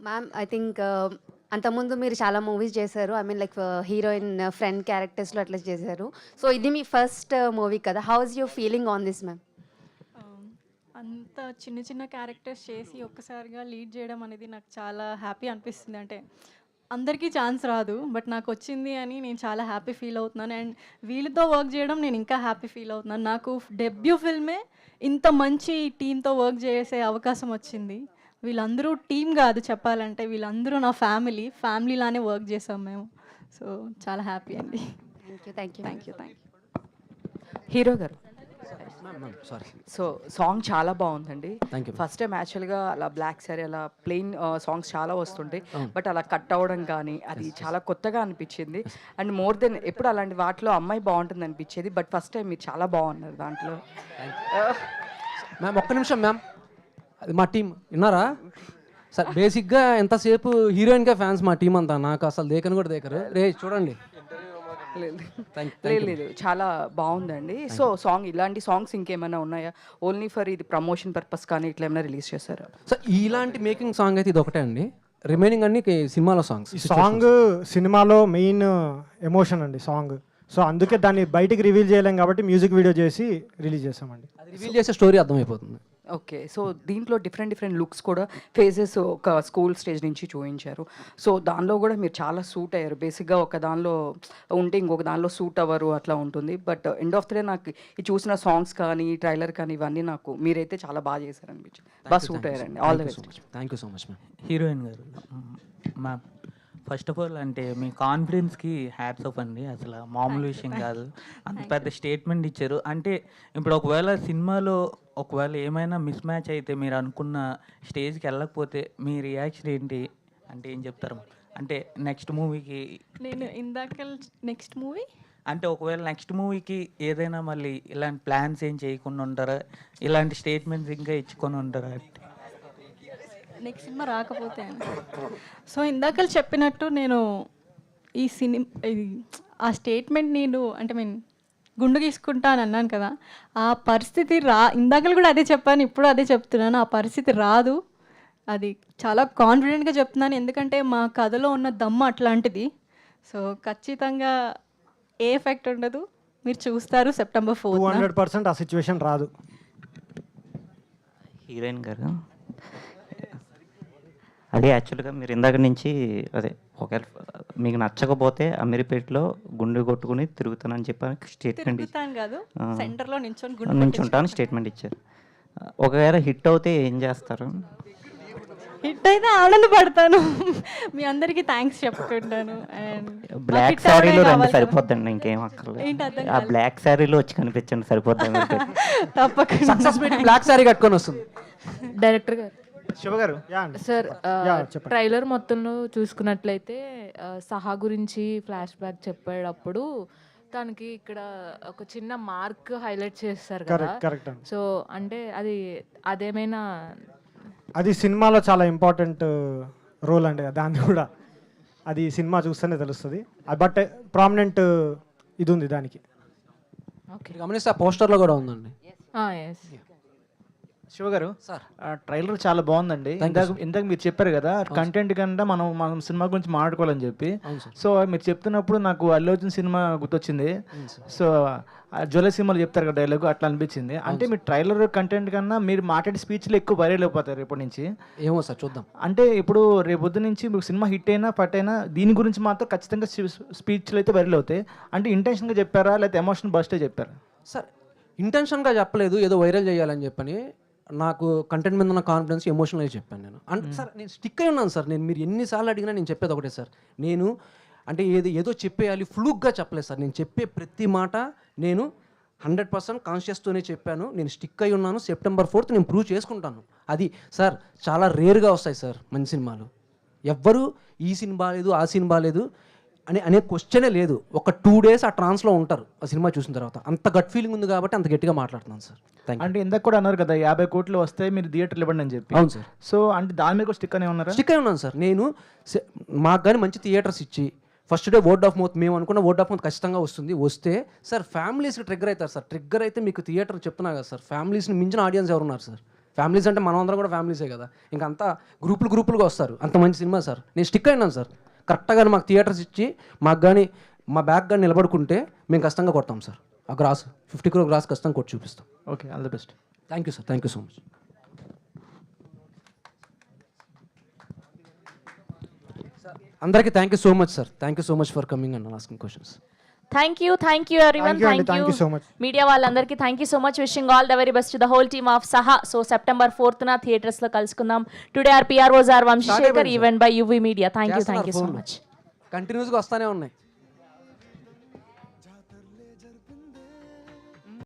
Ma'am I think అంతకుముందు మీరు చాలా మూవీస్ చేశారు. I mean like heroine friend క్యారెక్టర్స్లో అట్లా చేశారు. సో ఇది మీ ఫస్ట్ మూవీ కదా, how is your feeling on this ma'am? అంత చిన్న క్యారెక్టర్స్ చేసి ఒక్కసారిగా లీడ్ చేయడం అనేది నాకు చాలా హ్యాపీ అనిపిస్తుంది. అంటే అందరికీ ఛాన్స్ రాదు, బట్ నాకు వచ్చింది అని నేను చాలా హ్యాపీ ఫీల్ అవుతున్నాను. అండ్ వీళ్ళతో వర్క్ చేయడం నేను ఇంకా హ్యాపీ ఫీల్ అవుతున్నాను. నాకు డెబ్యూ ఫిల్మే ఇంత మంచి టీంతో వర్క్ చేసే అవకాశం వచ్చింది. వీళ్ళందరూ టీం కాదు చెప్పాలంటే, వీళ్ళందరూ నా ఫ్యామిలీలానే వర్క్ చేసాం మేము. సో చాలా హ్యాపీ అండి. Thank you. హీరో గారు, సారీ. సో సాంగ్ చాలా బాగుందండి. Thank you. ఫస్ట్ టైం యాక్చువల్గా అలా బ్లాక్ సారీ అలా ప్లెయిన్ సాంగ్స్ చాలా వస్తుంటాయి, బట్ అలా కట్ అవ్వడం కానీ అది చాలా కొత్తగా అనిపించింది. అండ్ మోర్ దెన్ ఎప్పుడు అలాంటి వాటిలో అమ్మాయి బాగుంటుంది అనిపించేది, బట్ ఫస్ట్ టైం మీరు చాలా బాగున్నారు దాంట్లో. మ్యామ్ ఒక్క నిమిషం మ్యామ్, అది మా టీం విన్నారా సార్? బేసిక్గా ఎంతసేపు హీరోయిన్గా ఫ్యాన్స్ మా టీం అంతా, నాకు అసలు దేకని కూడా దేకరు. రే చూడండి. లేదు చాలా బాగుందండి. సో సాంగ్ ఇలాంటి సాంగ్స్ ఇంకేమైనా ఉన్నాయా, ఓన్లీ ఫర్ ఇది ప్రమోషన్ పర్పస్ కానీ ఇట్లా ఏమైనా రిలీజ్ చేశారా? సార్ ఇలాంటి మేకింగ్ సాంగ్ అయితే ఇది ఒకటే అండి, రిమైనింగ్ అన్ని సినిమాలో సాంగ్స్. ఈ సాంగ్ సినిమాలో మెయిన్ ఎమోషన్ అండి సాంగ్. సో అందుకే దాన్ని బయటికి రివీల్ చేయలేం కాబట్టి మ్యూజిక్ వీడియో చేసి రిలీజ్ చేసామండి. అది రివీల్ చేసే స్టోరీ అర్థమైపోతుంది. ఓకే, సో దీంట్లో డిఫరెంట్ లుక్స్ కూడా ఫేజెస్ ఒక స్కూల్ స్టేజ్ నుంచి చూపించారు. సో దానిలో కూడా మీరు చాలా సూట్ అయ్యారు. బేసిక్గా ఒక దానిలో ఉంటే ఇంకొక దానిలో సూట్ అవ్వరు అట్లా ఉంటుంది. But end of the day నాకు ఈ చూసిన సాంగ్స్ కానీ ట్రైలర్ కానీ ఇవన్నీ నాకు మీరైతే చాలా బాగా చేశారు అనిపించింది. బాగా సూట్ అయ్యారండి. All the best. Thank you so much ma'am. Heroine గారు మ్యామ్, ఫస్ట్ ఆఫ్ ఆల్ అంటే మీ కాన్ఫిడెన్స్కి హ్యాట్స్ ఆఫ్ అండి. అసలు మామూలు విషయం కాదు, అంత పెద్ద స్టేట్మెంట్ ఇచ్చారు. అంటే ఇప్పుడు ఒకవేళ సినిమాలో ఏమైనా మిస్ మ్యాచ్ అయితే, మీరు అనుకున్న స్టేజ్కి వెళ్ళకపోతే మీ రియాక్షన్ ఏంటి అంటే ఏం చెప్తారు? అంటే నెక్స్ట్ మూవీకి నేను ఇందాక నెక్స్ట్ మూవీ అంటే ఒకవేళ నెక్స్ట్ మూవీకి ఏదైనా మళ్ళీ ఇలాంటి ప్లాన్స్ ఏం చేయకుండా ఉంటారా, ఇలాంటి స్టేట్మెంట్స్ ఇంకా ఇచ్చుకొని ఉంటారా? నెక్స్ట్ సినిమా రాకపోతే సో ఇందాక చెప్పినట్టు నేను ఈ ఆ స్టేట్మెంట్ నేను అంటే గుండు గీసుకుంటాను అన్నాను కదా, ఆ పరిస్థితి ఇందాక కూడా అదే చెప్పాను, ఇప్పుడు అదే చెప్తున్నాను. ఆ పరిస్థితి రాదు, అది చాలా కాన్ఫిడెంట్గా చెప్తున్నాను. ఎందుకంటే మా కథలో ఉన్న దమ్ము అట్లాంటిది. సో ఖచ్చితంగా ఏ ఎఫెక్ట్ ఉండదు, మీరు చూస్తారు September 4th. 200% ఆ సిచ్యువేషన్ రాదు. హీరోయిన్ గారు అదే యాక్చువల్గా మీరు ఇందాక నుంచి అదే ఒకవేళ మీకు నచ్చకపోతే అమీర్పేటలో గుండె కొట్టుకుని తిరుగుతానని చెప్పి స్టేట్మెంట్ తిరుగుతాను కాదు, సెంటర్లో నించుంటాను స్టేట్మెంట్ ఇచ్చారు. ఒకవేళ హిట్ అవుతే ఏం చేస్తారు? హిట్ అయితే ఆనందపడతాను, మీ అందరికీ థ్యాంక్స్ చెప్పుకుంటాను. అండ్ బ్లాక్ శారీలో రండి సరిపోద్దండి, ఇంకేం అక్కర్లేదు. ఏంటి అర్థం ఆ బ్లాక్ శారీలో వచ్చి కనిపించండి సరిపోద్ది. తప్పకుండా సక్సెస్ మీట్ బ్లాక్ శారీ కట్టుకొని వస్తుంది. డైరెక్టర్ గారు, శివ గారు సార్ చెప్పండి. ట్రైలర్ మొత్తంలో చూసుకున్నట్లయితే సహా గురించి ఫ్లాష్ బ్యాక్ చెప్పేటప్పుడు తనకి ఇక్కడ ఒక చిన్న మార్క్ హైలైట్ చేస్తారు కదా. కరెక్ట్ అండి. సో అంటే అదేమైనా అది సినిమాలో చాలా ఇంపార్టెంట్ రోల్ అండి, దాన్ని కూడా అది సినిమా చూస్తేనే తెలుస్తుంది. బట్ ప్రామినెంట్ ఇది ఉంది దానికి. గమనిస్తే ఆ పోస్టర్లో కూడా ఉందండి. శివ గారు, ట్రైలర్ చాలా బాగుందండి. ఇందాక మీరు చెప్పారు కదా కంటెంట్ కన్నా మనం సినిమా గురించి మాట్లాడుకోవాలని చెప్పి. సో మీరు చెప్తున్నప్పుడు నాకు అల్లు అర్జున్ సినిమా గుర్తొచ్చింది. సో జ్యువెలరీ సినిమాలు చెప్తారు కదా డైలాగ్, అట్లా అనిపించింది. అంటే మీ ట్రైలర్ కంటెంట్ కన్నా మీరు మాట్లాడే స్పీచ్లు ఎక్కువ వైరల్ అయిపోతారు రేపటి నుంచి. ఏమో సార్ చూద్దాం. అంటే ఇప్పుడు రేపొద్దు నుంచి మీకు సినిమా హిట్ అయినా ఫట్ అయినా దీని గురించి మాత్రం ఖచ్చితంగా స్పీచ్లు అయితే వైరల్ అవుతాయి. అంటే ఇంటెన్షన్గా చెప్పారా లేకపోతే ఎమోషన్ బస్టే చెప్పారా? సార్ ఇంటెన్షన్గా చెప్పలేదు, ఏదో వైరల్ చేయాలని చెప్పని. నాకు కంటెంట్ మీద ఉన్న కాన్ఫిడెన్స్ ఎమోషనల్గా చెప్పాను నేను. అంటే సార్ నేను స్టిక్ అయి ఉన్నాను సార్. నేను మీరు ఎన్నిసార్లు అడిగినా నేను చెప్పేది ఒకటే సార్. నేను అంటే ఏదో చెప్పేయాలి ఫ్లూక్గా చెప్పలేదు సార్. నేను చెప్పే ప్రతి మాట నేను 100% కాన్షియస్తోనే చెప్పాను. నేను స్టిక్ అయి ఉన్నాను. September 4th నేను ప్రూవ్ చేసుకుంటాను. అది సార్ చాలా రేర్గా వస్తాయి సార్ మంచి సినిమాలు. ఎవ్వరు ఈ సినిమా బాగాలేదు ఆ సినిమా బాగాలేదు అనే క్వశ్చనే లేదు. ఒక 2 days ఆ ట్రాన్స్లో ఉంటారు ఆ సినిమా చూసిన తర్వాత. అంత గట్ ఫీలింగ్ ఉంది కాబట్టి అంత గట్టిగా మాట్లాడుతున్నాను సార్. అంటే ఇందాక కూడా అన్నారు కదా 50 కోట్లు వస్తే మీరు థియేటర్లు ఇవ్వండి అని చెప్పి. అవును సార్. సో అంటే దాని మీద కూడా స్టిక్ అనే ఉన్నారా? స్టిక్ అయి ఉన్నాను సార్. నేను మాకు కానీ మంచి థియేటర్స్ ఇచ్చి first day word of mouth, మేము అనుకున్న వర్డ్ ఆఫ్ మౌత్ ఖచ్చితంగా వస్తే సార్ ఫ్యామిలీస్కి ట్రిగ్గర్ అవుతారు సార్. ట్రిగ్గర్ అయితే మీకు థియేటర్ చెప్తున్నా కదా సార్, ఫ్యామిలీస్ని మించిన ఆడియన్స్ ఎవరున్నారు సార్? ఫ్యామిలీస్ అంటే మనం అందరం కూడా ఫ్యామిలీసే కదా. ఇంకా అంతా గ్రూపులుగా వస్తారు. అంత మంచి సినిమా సార్. నేను స్టిక్ అయినాను సార్. కరెక్ట్గా మాకు థియేటర్స్ ఇచ్చి మాకు కానీ మా బ్యాక్ కానీ నిలబడుకుంటే మేము ఖచ్చితంగా కొడతాం సార్. ఆ గ్రాస్ 50 crore గ్రాస్ ఖచ్చితంగా కొట్టి చూపిస్తాం. Okay, all the best. Thank you sir. Thank you so much. అందరికీ thank you so much sir. Thank you so much for coming and asking questions. Thank you everyone. Thank you so much media వాళ్ళందరికీ. Thank you so much. Wishing all the very best to the whole team of Saha. So September 4th థియేటర్స్లో కలుసుకుందాం. Today our PROs are Vamshi Shekhar, event by UV media. Thank you so much. కంటిన్యూస్గా వస్తూనే ఉన్నాయి.